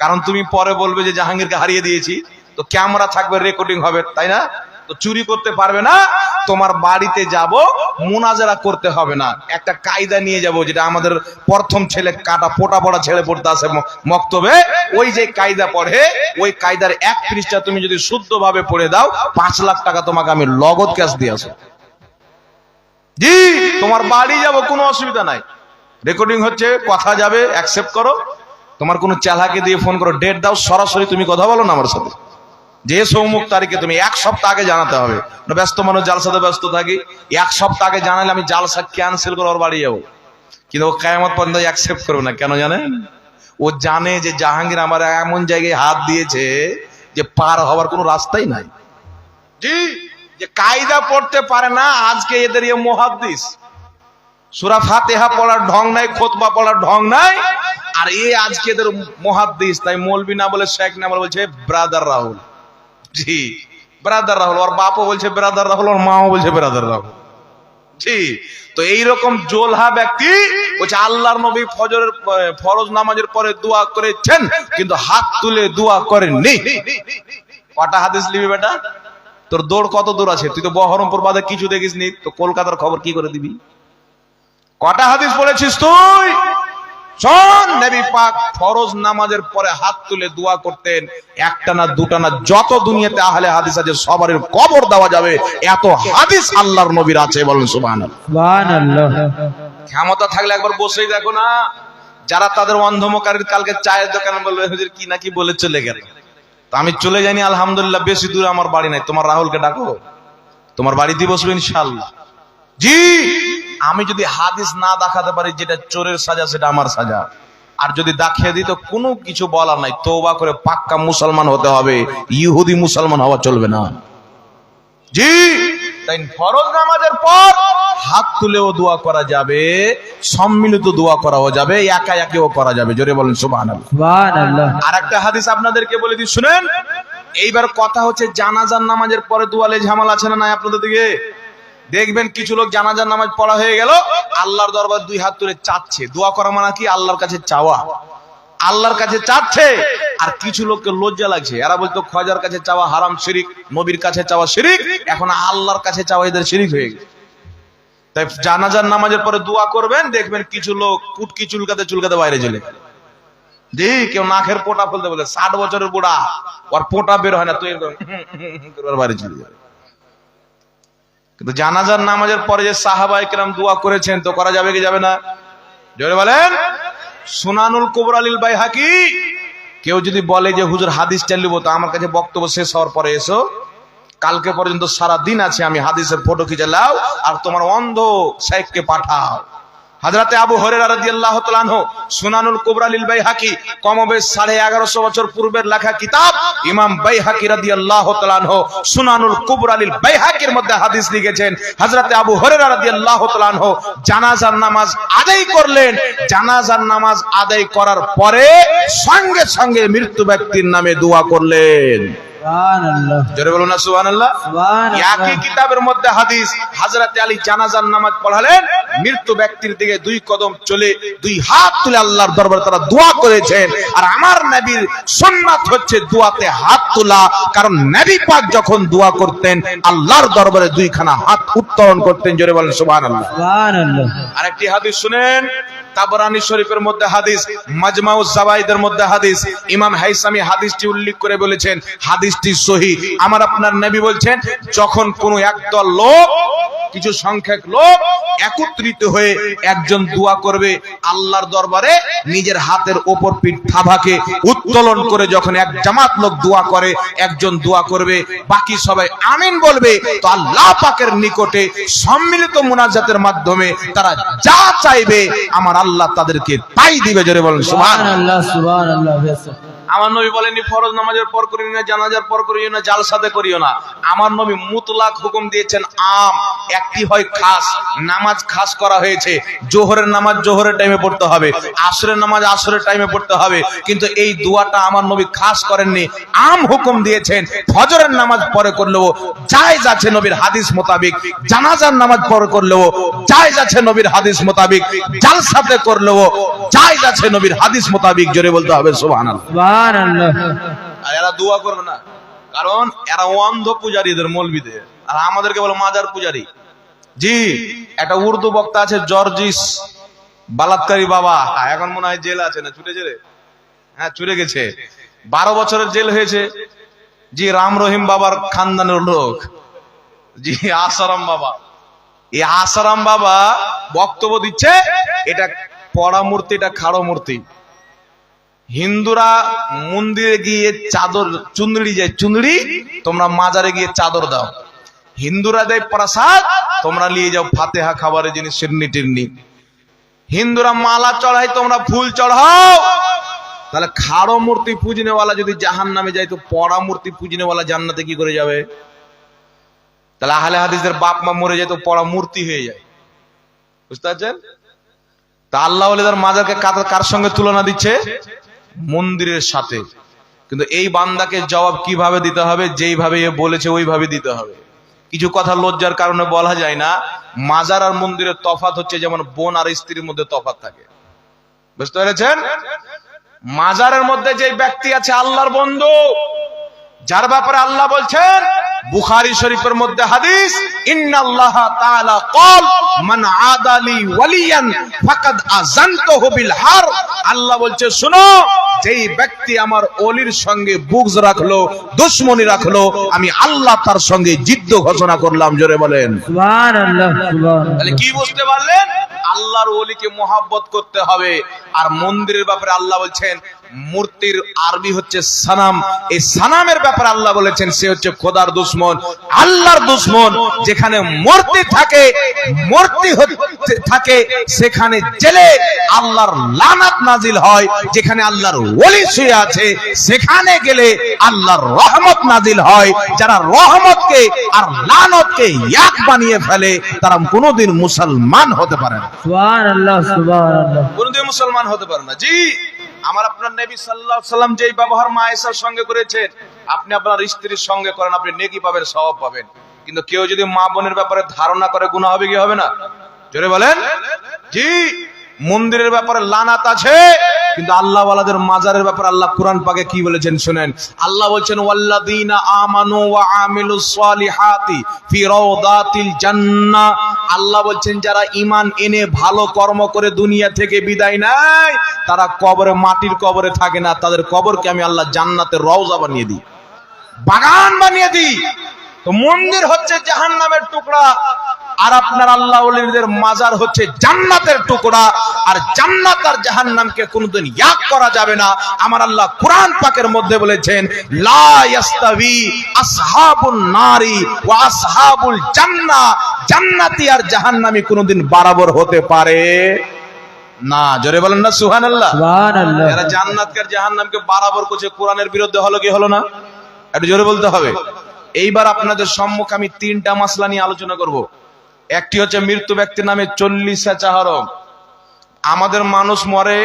কারণ তুমি পরে বলবে যে জাহাঙ্গীরকে হারিয়ে দিয়েছি, তো ক্যামেরা থাকবে, রেকর্ডিং হবে, তাই না? তো চুরি করতে পারবে না। তোমার বাড়িতে যাব, মুনাজারা করতে হবে না, একটা কায়দা নিয়ে যাব, যেটা আমাদের প্রথম ছেলে কাটা পোটা পড়া ছেলে পড়তে আসে মক্তবে, ওই যে কায়দা পড়ে, ওই কায়দার এক পৃষ্ঠা তুমি যদি শুদ্ধভাবে পড়ে দাও, 5 লাখ টাকা তোমাকে আমি নগদ ক্যাশ দিয়ে আসবো। জি, তোমার বাড়ি যাব, কোনো অসুবিধা নাই, রেকর্ডিং হচ্ছে, কথা যাবে, অ্যাকসেপ্ট করো। তোমার কোনো চালাকে দিয়ে ফোন করো, ডেট দাও, সরাসরি তুমি কথা বলো না আমার সাথে, যে সৌমুখ তারিখে, তুমি 1 সপ্তাহ আগে জানাতে হবে। ব্যস্ত মানুষ, জালসাতে ব্যস্ত থাকি, 1 সপ্তাহ আগে জানালে আমি জালসা ক্যান্সেল করে ওর বাড়ি যাবো। কিন্তু ও কিয়ামত পর্যন্ত অ্যাকসেপ্ট করবে না। কেন জানেন? ও জানে যে জাহাঙ্গীর আমার এমন জায়গায় হাত দিয়েছে যে পার হওয়ার কোনো রাস্তাই নাই। জি, যে কায়দা পড়তে পারে না, আজকে এদের ইয়ে মুহাদ্দিস, সূরা ফাতিহা পড়ার ঢং নাই, খুতবা পড়ার ঢং নাই, আর এ আজকে এদের মুহাদ্দিস। তাই মৌলবি না বলে, শেখ না বলে, বলছে ব্রাদার রাহুল। জি, ব্রাদার রাহুল, ওর বাপও বলছে ব্রাদার রাহুল, ওর মাও বলছে ব্রাদার রাহুল। জি, তো এইরকম জোলহা ব্যক্তি বলছে আল্লাহর নবী ফজরের ফরজ নামাজের পরে দোয়া করেছেন, কিন্তু হাত তুলে দোয়া করেননি। কটা হাদিস নিবি বেটা? তোর দৌড় কত দূর আছে? তুই তো বহরমপুর বাদে কিছু দেখিস নি, তো কলকাতার খবর কি করে দিবি? কটা হাদিস পড়েছিস তুই? শোন, নবী পাক ফরজ নামাজের পরে হাত তুলে দোয়া করতেন, একটা না দুটা না, যত দুনিয়াতে আহলে হাদিস আছে সবারই কবর দেওয়া যাবে, এত হাদিস আল্লাহর নবীর আছে। বলেন সুবহানাল্লাহ। সুবহানাল্লাহ। ক্ষমতা থাকলে একবার বসেই দেখো না, যারা তাদের অন্ধমকারীর কালকে চায়ের দোকানে বলবে হুজুর কি না কি বলে চলে গেল, তো আমি চলে যাইনি, আলহামদুলিল্লাহ, বেশি দূরে আমার বাড়ি নাই। তোমার রাহুলকে ডাকো, তোমার বাড়িতে বসবে ইনশাআল্লাহ। জি, আমি যদি হাদিস না দেখাতে পারি, যেটা চোরের সাজা সেটা আমার সাজা, আর যদি দেখিয়ে দিই তো কোনো কিছু বলার নাই, তওবা করে পাক্কা মুসলমান হতে হবে, ইহুদি মুসলমান হওয়া চলবে না। জি, তাই ফরজ নামাজের পর হাত তুলেও দোয়া করা যাবে, সম্মিলিত দোয়া করাও যাবে, একা একাও করা যাবে। জোরে বলেন সুবহানাল্লাহ। সুবহানাল্লাহ। আর একটা হাদিস আপনাদেরকে বলে দিই, শুনেন। এইবার কথা হচ্ছে জানাজার নামাজের পরে দোয়ালে ঝামেলা আছে না নাই আপনাদের দিকে? দেখবেন কিছু লোক জানাজার নামাজ পড়া হয়ে গেল, আল্লাহর দরবার 2 হাত তুলে চাচ্ছে। দোয়া করা মানে কি? আল্লাহর কাছে চাওয়া, আল্লাহর কাছে চাচ্ছে। আর কিছু লোককে লজ্জা লাগছে, এরা বলতো খোয়াজার কাছে চাওয়া হারাম, শিরিক, নবীর কাছে চাওয়া শিরিক, এখন আল্লাহর কাছে চাওয়া এদের শিরিক হয়ে গেছে। তাই জানাজার নামাজের পরে দোয়া করবেন, দেখবেন কিছু লোক কুটকি চুলকাতে চুলকাতে বাইরে চলে গেল। জি, কেউ নাকের পোটা ফেলতে বলে, 60 বছরের বুড়া, ওর পোটা বের হয় না, তুই বাইরে চলে যাবে। কিন্তু জানাজার নামাজের পরে যে সাহাবায়ে কেরাম দোয়া করেছেন, তো করা যাবে কি যাবে না? জোরে বলেন। সুনানুল কুবরা লিল বাইহাকি। কেউ যদি বলে যে হুজুর হাদিসটা লিখবো, তো আমার কাছে বক্তব্য শেষ হওয়ার পরে এসো, কালকে পর্যন্ত সারা দিন আছে, আমি হাদিসের ফটো খিচে লাও, আর তোমার অন্ধ শাইখকে পাঠাও। হযরতে আবু হুরায়রা রাদিয়াল্লাহু তাআলা আনহু, সুনানুল কুবরা লিল বাইহাকি, কমবেশ 1150 বছর পূর্বের লেখা কিতাব, ইমাম বাইহাকি রাদিয়াল্লাহু তাআলা আনহু সুনানুল কুবরা লিল বাইহাকির মধ্যে হাদিস লিখেছেন। হযরতে আবু হুরায়রা রাদিয়াল্লাহু তাআলা আনহু জানাজার নামাজ আদায় করলেন, জানাজার নামাজ আদায় করার পরে সঙ্গে সঙ্গে মৃত্যু ব্যক্তির নামে দোয়া করলেন। সুবহানাল্লাহ। জোরে বলুন না সুবহানাল্লাহ। একই কিতাবের মধ্যে হাদিস, হযরতে আলী জানাজার নামাজ পড়ালেন, মৃত্যু ব্যক্তির দিকে 2 কদম চলে 2 হাত তুলে আল্লাহর দরবারে তারা দোয়া করেছেন। আর আমার নবীর সুন্নাত হচ্ছে দোয়াতে হাত তোলা, কারণ নবী পাক যখন দোয়া করতেন আল্লাহর দরবারে 2 খানা হাত উত্তোলন করতেন। জোরে বলেন সুবহানাল্লাহ। সুবহানাল্লাহ। আরেকটি হাদিস শুনেন, তাবরানী শরীফের মধ্যে হাদিস, মাজমাউজ জাওয়াইদের মধ্যে হাদিস, ইমাম হাইসামি হাদিসটি উল্লেখ করে বলেছেন হাদিসটি সহিহ। আমার আপনার নবী বলছেন, যখন কোনো একদল লোক, কিছু সংখ্যক লোক একত্রিত হয়ে একজন দোয়া করবে আল্লাহর দরবারে, নিজের হাতের ওপর পিঠ থাবাকে উত্তোলন করে যখন এক জামাত লোক দোয়া করে, একজন দোয়া করবে, বাকি সবাই আমিন বলবে, তো আল্লাহ পাকের নিকটে সম্মিলিত মুনাজাতের মাধ্যমে তারা যা চাইবে আমার আল্লাহ তাদেরকে তাই দিবে। জোরে বলেন সুবহানাল্লাহ। সুবহানাল্লাহ। সুবহানাল্লাহ। আমার নবী বলেননি ফরজ নামাজের পর করিও না, জানাজার পর করিও না, জালসাতে করিও না। আমার নবী মুতলাক হুকুম দিয়েছেন আম। একটি হয় খাস, নামাজ খাস করা হয়েছে, জোহরের নামাজ জোহরের টাইমে পড়তে হবে, আসরের নামাজ আসরের টাইমে পড়তে হবে, কিন্তু এই দোয়াটা আমার নবী খাস করেননি, আম হুকুম দিয়েছেন। ফজরের নামাজ পরে করলেও জায়েজ আছে নবীর হাদিস মোতাবেক, জানাজার নামাজ পরে করলেও জায়েজ আছে নবীর হাদিস মোতাবেক, জালসাতে করলেও জায়েজ আছে নবীর হাদিস মোতাবেক। জোরে বলতে হবে সুবহানাল্লাহ। সুবহানাল্লাহ। আর এরা দোয়া করবে না, কারণ এরা অন্ধ পূজারীদের, মৌলবীদের, আর আমাদেরকে বলে মাজার পূজারী। জি, একটা উর্দু বক্তা আছে জর্জিস বালাতকারী বাবা, এখন মনে হয় জেল আছে না, ছুটে জেলে, হ্যাঁ ছুটে গেছে, 12 বছরের জেল হয়েছে। জি, রাম রহিম বাবার খানদানের লোক। জি, আসারাম বাবা, এই আসারাম বাবা বক্তব্য দিচ্ছে এটা পড়া মূর্তি, এটা খাড়ো মূর্তি। হিন্দুরা মন্দিরে গিয়ে চাদর চুনরি যায়, চুনরি, তোমরা মাজারে গিয়ে চাদর দাও। হিন্দুরা দেয় প্রসাদ, তোমরা নিয়ে যাও ফাতেহা খাবারের জিনিস, সিরনি টিরনি। হিন্দুরা মালা চড়ায়, তোমরা ফুল চড়াও। তাহলে খাড়ো মূর্তি পুজনেওয়ালা যদি জাহান্নামে যায়, তো পড়া মূর্তি পুজনেওয়ালা জান্নাতে কি করে যাবে? তাহলে আহলে হাদিসদের বাপ মা মরে যায় তো পড়া মূর্তি হয়ে যায়, বুঝতে পারছেন? তা আল্লাহ ওয়ালিদের মাজারকে কার সঙ্গে তুলনা দিচ্ছে? মন্দিরের সাথে। কিন্তু এই বান্দাকে জবাব কিভাবে দিতে হবে? যেইভাবে এ বলেছে ওইভাবে দিতে হবে। কিছু কথা লজ্জার কারণে বলা যায় না। মাজার আর মন্দিরের তফাৎ হচ্ছে যেমন বোন আর স্ত্রীর মধ্যে তফাৎ থাকে, বুঝতে পেরেছেন? মাজারের মধ্যে যে ব্যক্তি আছে আল্লাহর বন্ধু, যার ব্যাপারে আল্লাহ বলছেন, বুখারী শরীফের মধ্যে হাদিস, ইন্নাল্লাহ তাআলা ক্বাল মান আদালি ওয়ালিয়ান ফাকাদ আযানতুহু বিল হার। আল্লাহ বলছে, শুনো, যেই ব্যক্তি আমার ওলির সঙ্গে বুগজ রাখলো, দুশমনি রাখলো, আমি আল্লাহ তার সঙ্গে যুদ্ধ ঘোষণা করলাম। জোরে বলেন সুবহানাল্লাহ। সুবহানাল্লাহ। তাহলে কি বুঝতে পারলেন? আল্লাহর ওলিকে মোহাব্বত করতে হবে। আর মন্দিরের ব্যাপারে আল্লাহ বলছেন, মূর্তির আরবি হচ্ছে সানাম। এই সানামের ব্যাপারে আল্লাহ বলেছেন সে হচ্ছে খোদার দুশমন, আল্লাহর দুশমন। যেখানে মূর্তি থাকে, মূর্তি থাকে, সেখানে জেলে আল্লাহর লানাত নাজিল হয়। যেখানে আল্লাহর ওলি শুয়ে আছে, সেখানে গেলে আল্লাহর রহমত নাজিল হয়। যারা রহমতকে আর লানতকে এক বানিয়ে ফেলে, তারা কোনোদিন মুসলমান হতে পারে না। সুবহানাল্লাহ। সুবহানাল্লাহ। কোনোদিন মুসলমান হতে পারে না। জি, আমার আপনার নবী সাল্লাল্লাহু আলাইহি সাল্লাম যেই ব্যবহার মা আয়েশার সঙ্গে করেছেন, আপনি আপনার স্ত্রীর সঙ্গে করেন, আপনি নেকি পাবেন, সওয়াব পাবেন। কিন্তু কেউ যদি মা বোনের ব্যাপারে ধারণা করে, গুনাহ হবে কি হবে না? জোরে বলেন। জি, মন্দিরের ব্যাপারে লানাত আছে, কিন্তু আল্লাহ ওয়ালাদের মাজারের ব্যাপারে আল্লাহ কুরআন পাকে কি বলেছেন শুনেন। আল্লাহ বলছেন, ওয়াল্লাযীনা আমানু ওয়া আমিলুস সালিহাতি ফি রাওদাতিল জান্নাহ। আল্লাহ বলছেন, যারা ঈমান এনে ভালো কর্ম করে দুনিয়া থেকে বিদায় নেয়, তারা কবরে, মাটির কবরে থাকে না, তাদের কবরকে আমি আল্লাহ জান্নাতের রওজা বানিয়ে দিই, বাগান বানিয়ে দিই। তো মন্দির হচ্ছে জাহান্নামের টুকরা, আর আপনার আল্লাহ ওলিদের মাজার হচ্ছে জান্নাতের টুকরা। আর জান্নাত আর জাহান্নামকে কোনোদিন এক করা যাবে না। আমার আল্লাহ কুরআন পাকের মধ্যে বলেছেন, লা ইয়াস্তাবি আসহাবুন নারি ওয়া আসহাবুল জান্নাহ। জান্নাতি আর জাহান্নামী কোনোদিন বরাবর হতে পারে না। জোরে বলেন না সুবহানাল্লাহ। সুবহানাল্লাহ। যারা জান্নাতকে আর জাহান্নামকে বরাবর করছে, কোরআনের বিরুদ্ধে হলো কি হলো না? একটু জোরে বলতে হবে। এইবার আপনাদের সম্মুখে আমি 3টা মাসলা নিয়ে আলোচনা করব। একটি হচ্ছে মৃত্যু ব্যক্তির নামে 40 চাহরম। আমাদের মানুষ মরে,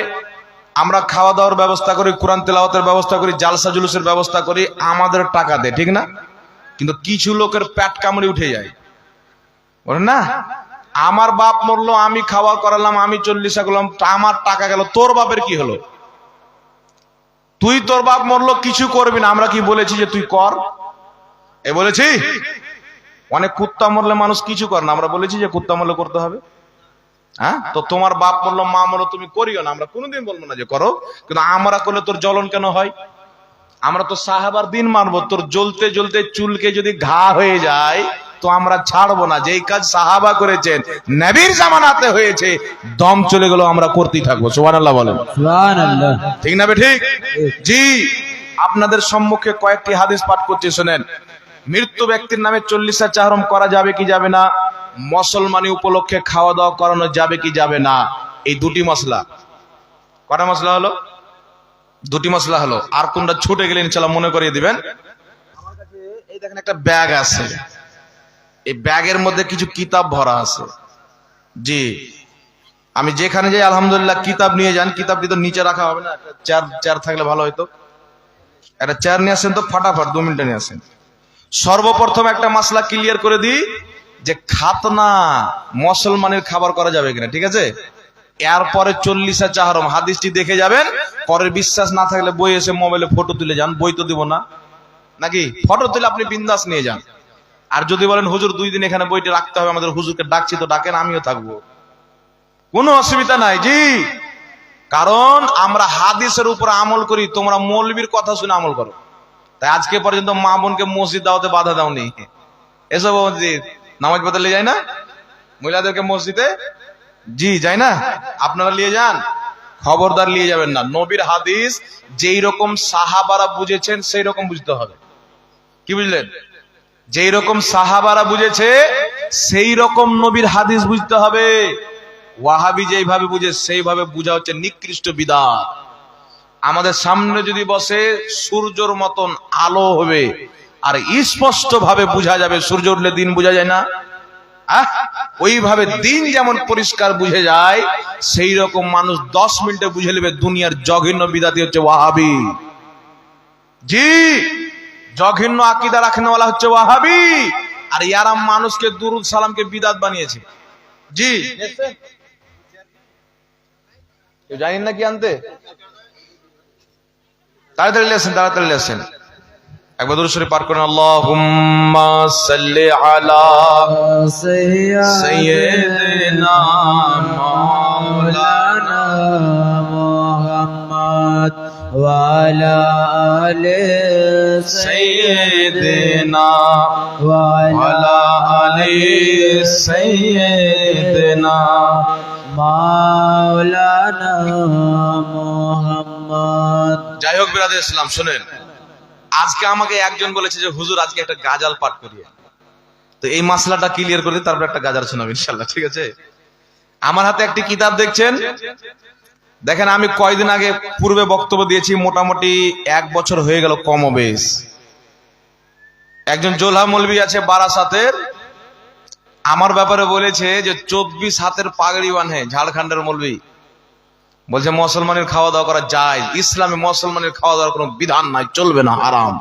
আমরা খাওয়া দাওয়ার ব্যবস্থা করি, কোরআন তেলাওয়াতের ব্যবস্থা করি, জালসা জুলুসের ব্যবস্থা করি, আমাদের টাকা দেয়, ঠিক না? কিন্তু কিছু লোকের পেট কামড়ে উঠে যায়, বলেন না, আমার বাপ মরলো, আমি খাওয়া করালাম, আমি 40 করলাম, আমার টাকা গেল, তোর বাপের কি হলো? তুই, তোর বাপ মরলো, কিছু করবি না। আমরা কি বলেছি যে তুই কর? এ বলেছি? অনেক কুত্তা মরলে মানুষ কিছু করে না, আমরা বলেছি যে কুত্তা মরলে করতে হবে? হ্যাঁ, তো তোমার বাপ মরলো, মা মরলো, তুমি করিও না, আমরা কোনোদিন বলবো না যে করো। কিন্তু আমরা করলে তোর জ্বলন কেন হয়? আমরা তো সাহাবার দিন মানবো। তোর জ্বলতে জ্বলতে চুলকে যদি ঘা হয়ে যায়, তো আমরা ছাড়বো না। যেই কাজ সাহাবা করেছেন, নবীর জামানাতে হয়েছে, দম চলে গেল আমরা করতেই থাকবো। সুবহানাল্লাহ বলেন। সুবহানাল্লাহ। ঠিক না ঠিক? জি, আপনাদের সম্মুখে কয়েকটি হাদিস পাঠ করছি, শুনেন। মৃত্যু ব্যক্তির নামে 40 চাহরম করা যাবে কি যাবে না? মুসলমানি উপলক্ষে খাওয়া দাওয়া করানো যাবে কি যাবে না? এই দুটি মশলা। কটা মশলা হলো? দুটি মশলা হলো, আর কোনটা ছুটে গেলে ইনশাআল্লাহ মনে করিয়ে দিবেন। আমার কাছে এই দেখেন একটা ব্যাগ আছে, এই ব্যাগের মধ্যে কিছু কিতাব ভরা আছে। জি, আমি যেখানে যাই আলহামদুলিল্লাহ কিতাব নিয়ে যান। কিতাবটি তো নিচে রাখা হবে না, একটা চেয়ার থাকলে ভালো হতো। একটা চেয়ার নিয়ে আসেন তো, ফাটাফাট 2 মিনিটে নিয়ে আসেন। সর্বপ্রথম একটা মাসলা ক্লিয়ার করে দিই যে খাতনা মুসলমানের খাবার করা যাবে কিনা, ঠিক আছে? এরপরে 40 চাহরম হাদিসটি দেখে যাবেন। পরে বিশ্বাস না থাকলে বই এসে মোবাইলে ফটো তুলে যান, বই তো দিব না নাকি? ফটো তুলে আপনি বিন্দাস নিয়ে যান। আর যদি বলেন হুজুর 2 দিন এখানে বইটি রাখতে হবে, আমাদের হুজুরকে ডাকছি, তো ডাকেন, আমিও থাকবো, কোনো অসুবিধা নাই। জি, কারণ আমরা হাদিসের উপর আমল করি, তোমরা মৌলবীর কথা শুনে আমল করো। তাই আজকে পর্যন্ত মা বোনকে মসজিদ দাওয়াতে বাধা দাওনি। এসব মসজিদ নামাজ পড়তে যায় না মহিলাদেরকে মসজিদে? জি যায় না, আপনারা নিয়ে যান, খবরদার নিয়ে যাবেন না। নবীর হাদিস যেই রকম সাহাবারা বুঝেছেন সেই রকম বুঝতে হবে। কি বুঝলেন? যেই রকম সাহাবারা বুঝেছে সেই রকম নবীর হাদিস বুঝতে হবে। ওয়াহাবি যেইভাবে বুঝে সেইভাবে বুঝা হচ্ছে নিকৃষ্ট বিদআত। আমাদের সামনে যদি বসে সূর্যর মতন আলো হবে, আর স্পষ্ট ভাবে বোঝা যাবে। সূর্য উঠলে দিন বোঝা যায় না? ওইভাবে দিন যেমন পরিষ্কার বুঝে যায়, সেই রকম মানুষ 10 মিনিটে বুঝে নেবে দুনিয়ার জঘন্য বিদাতি হচ্ছে ওয়াহাবি। জি, জঘন্য আকীদা রাখনেওয়ালা হচ্ছে ওয়াহাবি। আর ইয়ারা মানুষকে দুরুদ সালামকে বিদাত বানিয়েছে। জি, কেউ জানেন না কি আনতে? তাড়াতাড়ি লেসেন। একবার দুরূদ শরীফ পাঠ করেন, আল্লাহুম্মা সাল্লি আলা সাইয়্যিদিনা মাওলানা মুহাম্মদ ওয়া আলা আলি সাইয়্যিদিনা ওয়া আলা আলি সাইয়্যিদিনা মাওলানা মুহাম্মদ। যাই হোক বিরাদর ইসলাম, শুনেন, আজকে আমাকে একজন বলেছে যে হুজুর আজকে একটা গাজাল পাঠ করিয়ে। তো এই মাসলাটা ক্লিয়ার করে তারপর একটা গাজাল শোনাবো ইনশাআল্লাহ, ঠিক আছে? আমার হাতে একটি কিতাব দেখছেন, দেখেন আমি কয়দিন আগে পূর্বে বক্তব্য দিয়েছি, মোটামুটি 1 বছর হয়ে গেল কমবেশ। একজন জোলহা মৌলবী আছে বারাসাতের, আমার ব্যাপারে বলেছে যে 24 হাতের পাগড়ি বাঁধে, ঝাড়খণ্ডের মৌলবী। বলছে মুসলমানের খাওয়া দাওয়া করা যায়, ইসলামে মুসলমানের খাওয়া দাওয়ার কোনো বিধান নাই, চলবে না, হারাম।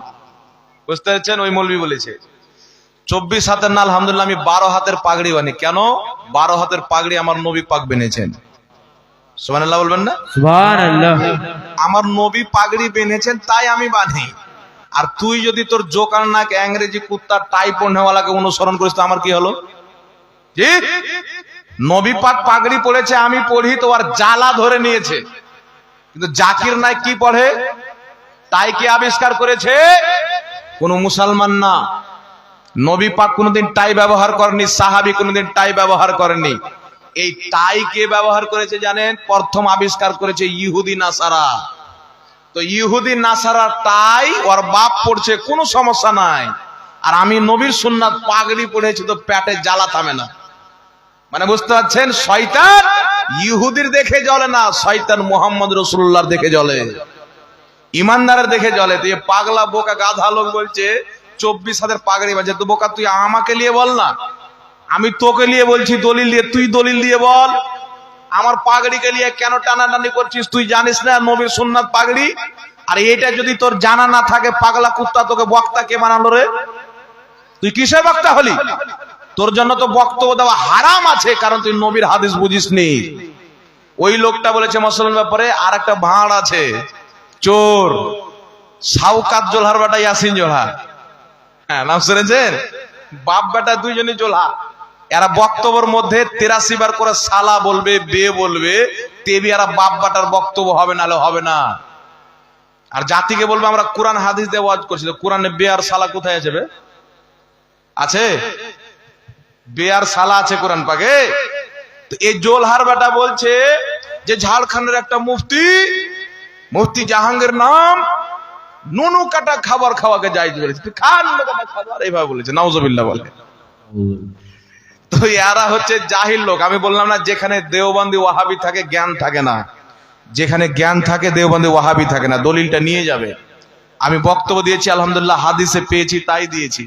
বুঝতে পারছেন? ওই মৌলবী বলেছে 24 হাতের না, আলহামদুলিল্লাহ আমি 12 হাতের পাগড়ি বানি। কেন? 12 হাতের পাগড়ি আমার নবী পাক বেঁধেছেন। সুবহানাল্লাহ বলবেন না? সুবহানাল্লাহ। আমার নবী পাগড়ি বেঁধেছেন তাই আমি বাঁধি। আর তুই যদি তোর জোকার নাক ইংরেজি কুত্তার টাই পড়নেওয়ালাকে অনুসরণ করিস তো আমার কি হলো? জি, নবী পাক পাগড়ি পড়েছে, আমি পড়ি, তো আর জ্বালা ধরে নিয়েছে। কিন্তু জাকির নাইক কি পড়ে? টাই কে আবিষ্কার করেছে? কোন মুসলমান না। নবী পাক কোনদিন টাই ব্যবহার করেননি, সাহাবী কোনদিন টাই ব্যবহার করেননি। এই টাই কে ব্যবহার করেছে জানেন? প্রথম আবিষ্কার করেছে ইহুদি নাসারা। তো ইহুদি নাসারা টাই ওর বাপ পড়ছে, কোনো সমস্যা নাই। আর আমি নবীর সুন্নাত পাগড়ি পড়েছি, তো পেটে জ্বালা থামে না। মানে বুঝতে পারছেন? শয়তান ইহুদির দেখে জ্বলে না, শয়তান মুহাম্মদ রাসূলুল্লাহর দেখে জ্বলে, ইমানদারের দেখে জ্বলে। তো এই পাগলা বোকা গাধা লোক বলছে 24 হাতের পাগড়ি বাজে। তো বোকা তুই আমাকে নিয়ে বল না, আমি তোকে নিয়ে বলছি দলিল দিয়ে, তুই দলিল দিয়ে বল। আমার পাগড়িকে নিয়ে কেন টানাটানি করছিস? তুই জানিস না নবীর সুন্নাত পাগড়ি? আর এটা যদি তোর জানা না থাকে, পাগলা কুত্তা, তোকে বক্তা কে বানালো রে? তুই কিসের বক্তা হলি? তোর জন্য তো বক্তব্য দেওয়া হারাম আছে, কারণ তুই নবীর হাদিস বুঝিসনি। ওই লোকটা বলেছে মুসলমান ব্যাপারে। আর একটা ভাঁড় আছে, চোর, শাওকাত জোলহার বেটা ইয়াসিন জোলহা। হ্যাঁ, নাম শুনেছেন? বাপ বেটা দুইজনই জোলহা। এরা বক্তব্যের মধ্যে 83 বার করে সালা বলবে, বে বলবে, তেবি এরা বাপ বেটার বক্তব্য হবে, নালে হবে না। আর জাতিকে বলবে আমরা কোরআন হাদিস দিয়ে ওয়াজ করছি। তো কোরআনে বে আর সালা কোথায় আছে? আছে? বে আর সালা আছে কোরআন পাকে? তো এই জোলহার বেটা বলছে যে ঝাড়খণ্ডের একটা মুফতি জাহাঙ্গীর নাম নুনু কাটা খাবার খাওয়াকে যাই বলেছে। তুই খান খাবার, এইভাবে বলেছে, নাউজুবিল্লাহ বলে। তো এরা হচ্ছে জাহিল লোক। আমি বললাম না, যেখানে দেওবন্দি ওয়াহাবি থাকে জ্ঞান থাকে না। যেখানে জ্ঞান থাকে দেওবন্দে ওয়াহাবি থাকে না। দলিলটা নিয়ে যাবে। আমি বক্তব্য দিয়েছি আলহামদুলিল্লাহ, হাদিসে পেয়েছি তাই দিয়েছি।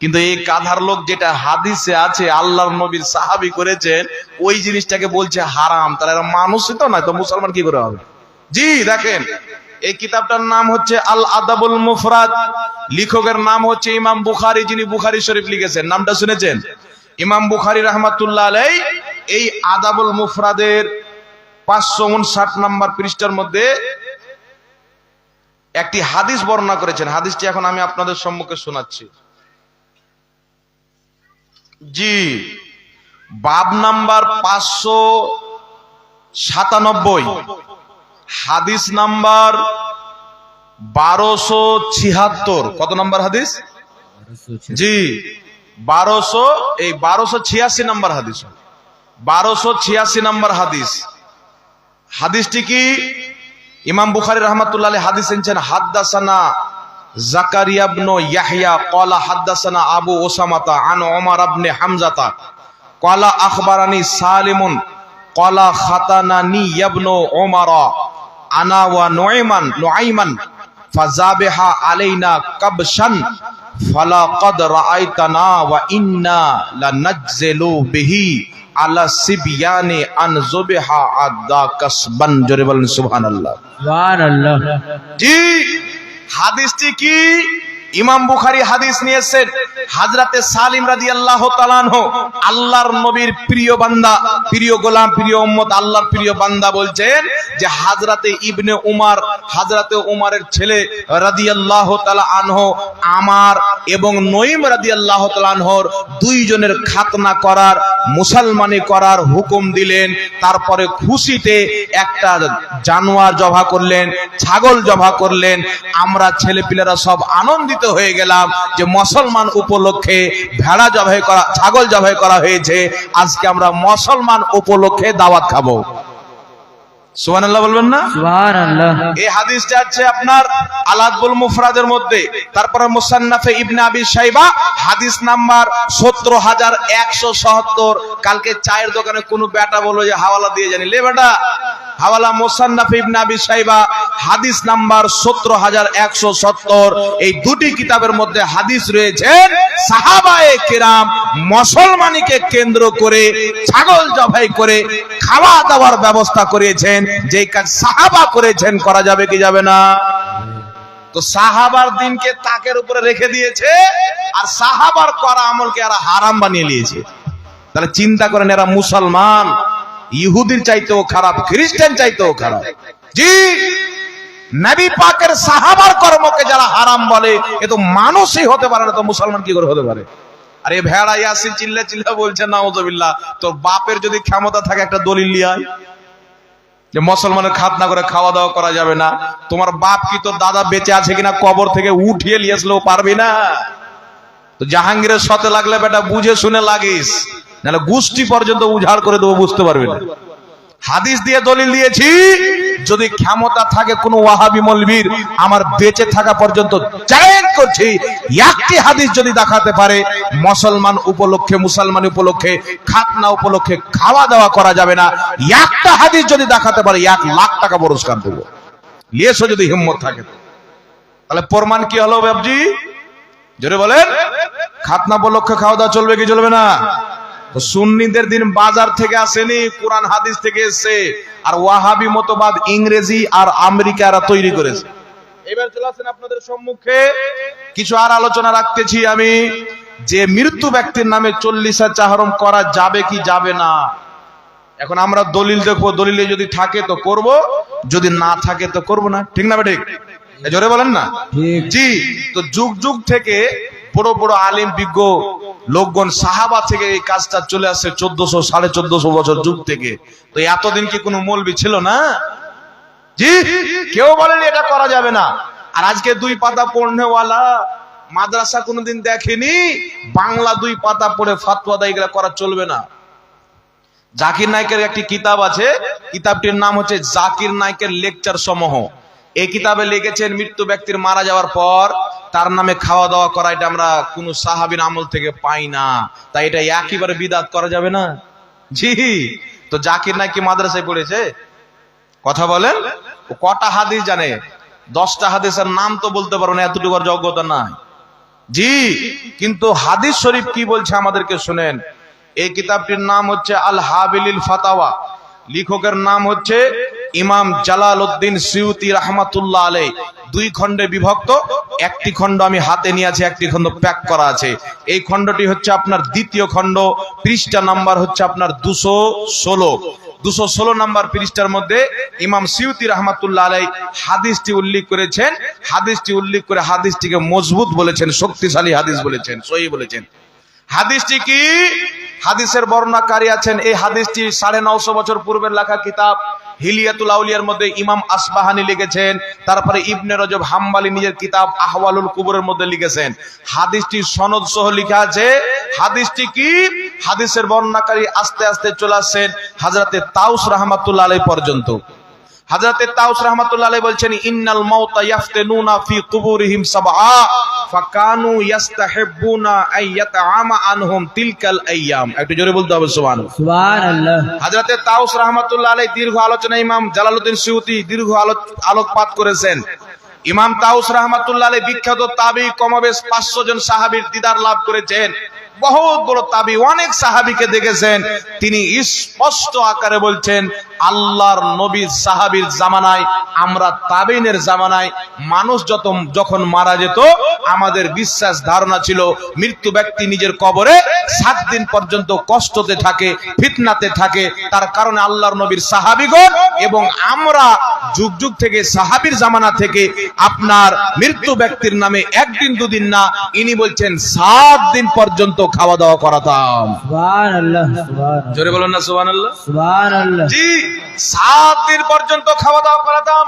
কিন্তু এই কাধার লোক যেটা হাদিসে আছে আল্লাহর নবীর সাহাবী করেছেন ওই জিনিসটাকে বলছে হারাম। তাহলে এরা মানুষই তো না, তো মুসলমান কি করে হবে? জি দেখেন, এই কিতাবটার নাম হচ্ছে আল আদাবুল মুফরাদ, লেখকের নাম হচ্ছে ইমাম বুখারী, যিনি বুখারী শরীফ লিখেছেন। নামটা শুনেছেন? ইমাম বুখারী রাহমাতুল্লাহ আলাইহি এই আদাবুল মুফরাদের 559 নম্বর পৃষ্ঠার মধ্যে একটি হাদিস বর্ণনা করেছেন। হাদিসটি এখন আমি আপনাদের সম্মুখে শোনাচ্ছি। জি, বাব নাম্বার 597, হাদিস নাম্বার 1276। কত নাম্বার হাদিস? জি 1286 নাম্বার হাদিস। 1286 নাম্বার হাদিস। হাদিসটি কি? ইমাম বুখারী রাহমাতুল্লাহ আলাইহি হাদিস এনেছেন, হাদ্দাসানা জাকারিয়া ইবনে ইয়াহইয়া ক্বালা হাদ্দাসানা আবু উসামাতা আন ওমর ইবনে হামজাতা ক্বালা আখবারানি সালিমুন ক্বালা খাতানানি ইবনে ওমর আনা ওয়া নুআইমান ফাযাবিহা আলাইনা কাবশান ফালাকাদ রাআইতানা ওয়া ইন্না লানাজজিলু বিহি আলা সিবয়ানি আন যুবিহা আদা কাসবান। জোরে বলেন সুবহানাল্লাহ। সুবহানাল্লাহ। জি, হাদিসটি কি? ইমাম বুখারী হাদিস নিয়েছেন হযরতে সালিম রাদিয়াল্লাহু তাআলা আনহু, আল্লাহর নবীর প্রিয় বান্দা, প্রিয় গোলাম, প্রিয় উম্মত, আল্লাহর প্রিয় বান্দা বলছেন যে হযরতে ইবনে উমর, হযরতে উমরের ছেলে রাদিয়াল্লাহু তাআলা আনহু আমার এবং নঈম রাদিয়াল্লাহু তাআলা আনহুর দুইজনের খাতনা করার, মুসলমানি করার হুকুম দিলেন। তারপরে খুশিতে একটা জানোয়ার জবাহ করলেন, ছাগল জবাহ করলেন। আমরা ছেলেপিলেরা সব আনন্দিত হয়ে গেলাম যে মুসলমান উপলক্ষে ভেড়া জবাহ করা, ছাগল জবাহ করা হয়েছে, আজকে আমরা মুসলমান উপলক্ষে দাওয়াত খাবো। সুবহানাল্লাহ বলবেন না? সুবহানাল্লাহ। এই হাদিসটা আছে আপনার আল আদবুল মুফরাদের মধ্যে। তারপরে মুসান্নাফে ইবনে আবি শাইবা হাদিস নাম্বার 17177। কালকে চায়ের দোকানে কোন বেটা বলল যে হাওয়ালা দিয়ে জানি, লে বেটা হাওয়ালা মুসান্নাফে ইবনে আবি শাইবা হাদিস নাম্বার 17170। এই দুটি কিতাবের মধ্যে হাদিস রয়েছে সাহাবায়ে কেরাম মুসলমানিকে কেন্দ্র করে ছাগল জবাই করে খাওয়া দাওয়ার ব্যবস্থা করেছেন। যে কাজ সাহাবা করেছেন করা যাবে কি যাবে না? তো সাহাবার দিনকে তাকের উপরে রেখে দিয়েছে আর সাহাবার করা আমলকে এরা হারাম বানিয়ে নিয়েছে। তাহলে চিন্তা করেন, এরা মুসলমান ইহুদির চাইতেও খারাপ, খ্রিস্টান চাইতেও খারাপ। জি, নবী পাকের সাহাবার কর্মকে যারা হারাম বলে এ তো মানুষই হতে পারে না, তো মুসলমান কি করে হতে পারে? আরে ভেড়া ইয়াসিন চিল্লা চিল্লা বলছে নাউযুবিল্লাহ। তোর বাপের যদি ক্ষমতা থাকে একটা দলিল নিয়ে আয় যে মুসলমানের খাতনা করে খাওয়া দাওয়া করা যাবে না। তোমার বাপ কি তোর দাদা বেঁচে আছে কিনা কবর থেকে উঠিয়ে নিয়ে আসলেও পারবি না। তো জাহাঙ্গীরের সাথে লাগলে বেটা বুঝে শুনে লাগিস, নাহলে গোষ্ঠী পর্যন্ত উজাড় করে দেবো, বুঝতে পারবি না। হাদিস দিয়ে দলিল দিয়েছি, যদি ক্ষমতা থাকে কোন ওয়াহাবি মৌলবীর, আমার বেঁচে থাকা পর্যন্ত চ্যালেঞ্জ করছি, একটি হাদিস যদি দেখাতে পারে মুসলমান উপলক্ষে, মুসলমান উপলক্ষে খাতনা উপলক্ষে খাওয়া দাওয়া করা যাবে না, একটা হাদিস যদি দেখাতে পারে 1 লাখ টাকা পুরস্কার দেবো, লিয়েছো যদি হিম্মত থাকে। তাহলে প্রমাণ কি হলো বাবজি? জোরে বলেন। খাতনা উপলক্ষে খাওয়া দাওয়া চলবে কি চলবে না? সুন্নিদের দিন বাজার থেকে আসেনি, কোরআন হাদিস থেকে এসেছে। আর ওয়াহাবি মতবাদ ইংরেজি আর আমেরিকারা তৈরি করেছে। এবার চলে আসেন আপনাদের সম্মুখে কিছু আর আলোচনা রাখতেছি আমি, যে মৃত্যু ব্যক্তির নামে 40 চাহরম করা যাবে কি যাবে না। এখন আমরা দলিল দেখবো, দলিলে যদি থাকে তো করব, যদি না থাকে তো করব না। ঠিক না ঠিক? জোরে বলেন না। জি, তো যুগ যুগ থেকে বড় বড় আলিম বিজ্ঞ লোকগণ সাহাবা থেকে এই কাজটা চলে আসছে 1400 1450 বছর যুগ থেকে। তো এতদিন কি কোনো মৌলবি ছিল না? জি, কেউ বলেনি এটা করা যাবে না। আর আজকে 2 পাতা পড়নেওয়ালা মাদ্রাসা কোনোদিন দেখেনি, বাংলা 2 পাতা পড়ে ফাতোয়া দেয় এগুলা করা চলবে না। জাকির নায়েকের একটি কিতাব আছে, কিতাবটির নাম হচ্ছে জাকির নায়েকের লেকচার সমূহ। এই কিতাবে লিখেছেন মৃত্যু ব্যক্তির মারা যাওয়ার পর তার নামে খাওয়া দাওয়া করা, এটা আমরা কোন সাহাবীর আমল থেকে পাই না। তাই এটা একেবারে বিদআত করা যাবে না। জি, তো জাকির নায়েক কি মাদ্রাসায় পড়েছে? কথা বলেন, ও কটা হাদিস জানে? 10টা হাদিসের নাম তো বলতে পারো না, এতটুকু আর যোগ্যতা নাই। জি, কিন্তু হাদিস শরীফ কি বলছে আমাদেরকে শুনেন। এই কিতাবটির নাম হচ্ছে আল হাবিলিল ফাতাওয়া, লেখকের নাম হচ্ছে ইমাম জালালউদ্দিন সিউতি রাহমাতুল্লাহ আলাইহি। 2 খণ্ডে বিভক্ত, একটি খণ্ড আমি হাতে নিয়ে আছি, একটি খণ্ড প্যাক করা আছে। এই খণ্ডটি হচ্ছে আপনার দ্বিতীয় খণ্ড, পৃষ্ঠা নাম্বার হচ্ছে আপনার 216 নাম্বার পৃষ্ঠার মধ্যে ইমাম সিউতি রাহমাতুল্লাহ আলাইহি হাদিসটি উল্লেখ করেছেন। হাদিসটি উল্লেখ করে হাদিসটিকে মজবুত বলেছেন, শক্তিশালী হাদিস বলেছেন, সহিহ বলেছেন। হাদিসটি কি? হাদিসের বর্ণনাকারী আছেন, এই হাদিসটি 950 বছর পূর্বের লেখা কিতাব হিলিয়াতুল আউলিয়ার মধ্যে ইমাম আসবাহানি লিখেছেন। তারপরে ইবনে রজব হাম্বলি নিজের কিতাব আহওয়ালুল কুবুরের মধ্যে লিখেছেন। হাদিসটি সনদ সহ লেখা আছে। হাদিসটি কি? হাদিসের বর্ণনাকারী আস্তে আস্তে চলে আসছেন হযরতে তাউস রাহমাতুল্লাহ আলাইহি পর্যন্ত। হযরতে তাউস রাহমাতুল্লাহ আলাইহি বলছেন, ইন্নাল মাউতা ইয়াফতানুনা ফি কুবুরিহিম সাবআ ফাকানু ইস্তাহিব্বুনা আইয়াতআমা আনহুম তিলকাল আইয়াম। একটু জোরে বলতে হবে সুবহানাল্লাহ। সুবহানাল্লাহ। হযরতে তাউস রাহমাতুল্লাহ আলাইহি দীর্ঘ আলোচনা ইমাম জালালউদ্দিন সিউতি দীর্ঘ আলোকপাত করেছেন। ইমাম তাউস রাহমাতুল্লাহ আলাইহি বিখ্যাত তাবী, কমবেশ 500 জন সাহাবীর দিদার লাভ করেছেন। বহুত বড় তাবী, অনেক সাহাবীকে দেখেছেন। তিনি স্পষ্ট আকারে বলছেন, আল্লাহর নবীর সাহাবীর জামানায়, আমরা তাবেইনের জামানায় মানুষ যখন মারা যেত, আমাদের বিশ্বাস ধারণা ছিল মৃত্যু ব্যক্তি নিজের কবরে 7 দিন পর্যন্ত কষ্টতে থাকে, ফিতনাতে থাকে। তার কারণে আল্লাহর নবীর সাহাবীগণ এবং আমরা যুগ যুগ থেকে সাহাবীর জামানা থেকে আপনার মৃত্যু ব্যক্তির নামে 1 দিন 2 দিন না, ইনি বলছেন 7 দিন পর্যন্ত খাওয়া দাওয়া করাতাম। সুবহানাল্লাহ, সুবহানাল্লাহ। জোরে বলুন না সুবহানাল্লাহ। সুবহানাল্লাহ। জি, 7 দিন পর্যন্ত খাওয়া দাওয়া করাতাম।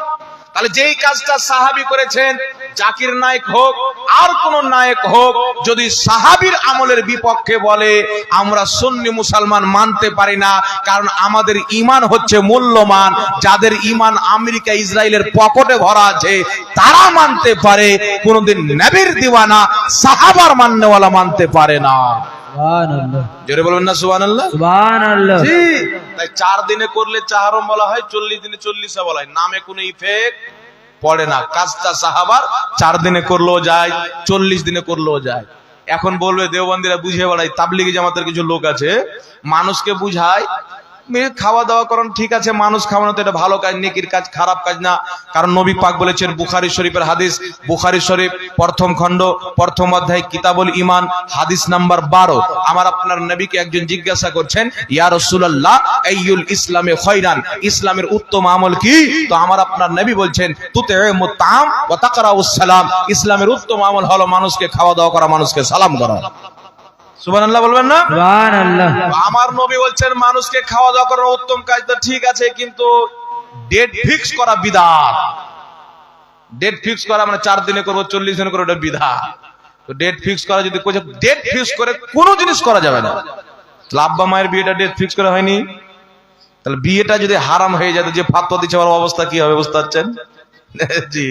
তাহলে যেই কাজটা সাহাবী করেছেন, জাকির নায়েক হোক আর কোন নায়েক হোক, যদি সাহাবীর আমলের বিপক্ষে বলে, আমরা সুন্নি মুসলমান মানতে পারি না। কারণ আমাদের ঈমান হচ্ছে মূল্যবান। যাদের ঈমান আমেরিকা ইসরায়েলের পকেটে ভরা আছে তারা মানতে পারে, কোনদিন নবীর দিওয়ানা সাহাবার মাননেওয়ালা মানতে পারে না। সুবহানাল্লাহ। জোরে বলবেন না সুবহানাল্লাহ। সুবহানাল্লাহ। জি, তাই 4 দিনে করলে চাহারম বলা হয়, 40 দিনে 40 বলা হয়। নামে কোনো ইফেক্ট পড়ে না। কাজটা সাহাবার 4 দিনে করলেও যায়, 40 দিনে করলেও যায়। এখন বলবে দেওবন্দিরা বুঝিয়ে বেড়ায়, তাবলিগি জামাতের কিছু লোক আছে, মানুষকে বুঝায় খাওয়া দাওয়া করেন, ঠিক আছে, মানুষ খাওয়ানো তো এটা ভালো কাজ, নেকির কাজ, খারাপ কাজ না। কারণ নবী পাক বলেছেন, বুখারী শরীফের হাদিস, বুখারী শরীফ 1ম খণ্ড 1ম অধ্যায় কিতাবুল ঈমান হাদিস নাম্বার 12। আমার আপনার নবীকে একজন জিজ্ঞাসা করছেন, ইয়া রাসূলুল্লাহ আইয়ুল ইসলামে খায়রান, ইসলামের উত্তম আমল কি? তো আমার আপনার নবী বলছেন, তুতিমুত তাম ওয়া তাকরাউস সালাম, ইসলামের উত্তম আমল হলো মানুষকে খাওয়া দাওয়া করা, মানুষকে সালাম করা। সুবহানাল্লাহ বলবেন না? সুবহানাল্লাহ। আমার নবী বলছেন মানুষকে খাওয়া দাওয়া করার উত্তম কাজ, তো ঠিক আছে, কিন্তু ডেট ফিক্স করা বিদআত। ডেট ফিক্স করা মানে 4 দিনে করব, 40 দিনে করব, এটা বিদআত। তো ডেট ফিক্স করা যদি কোন ডেট ফিক্স করে কোনো জিনিস করা যাবে না। আব্বা মায়ের বিয়েটা ডেট ফিক্স করা হয়নি, তাহলে বিয়েটা যদি হারাম হয়ে যায়, যে ফাতোয়া দিচ্ছে ওর অবস্থা কি হবে বুঝতে পারছেন? জি,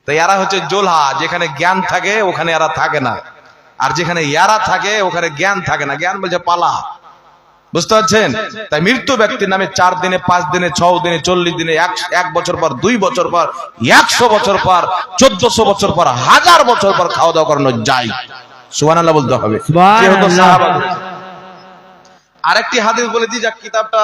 তাই এরা হচ্ছে জোলহা, যেখানে জ্ঞান থাকে ওখানে এরা থাকে না, আর যেখানে ইয়ারা থাকে ওখানে জ্ঞান থাকে না। জ্ঞান বলছে পালা, বুঝতে পারছেন? তাই মৃত্যু ব্যক্তির নামে 4 দিনে, 5 দিনে, 6 দিনে, 40 দিনে, 1 বছর পর, 2 বছর পর, 100 বছর পর, 1400 বছর পর, 1000 বছর পর খাওয়া দাওয়া করানো যায়। সুবহানাল্লাহ বলতে হবে। সুবহানাল্লাহ। আরেকটি হাদিস বলে দিই, যা কিতাবটা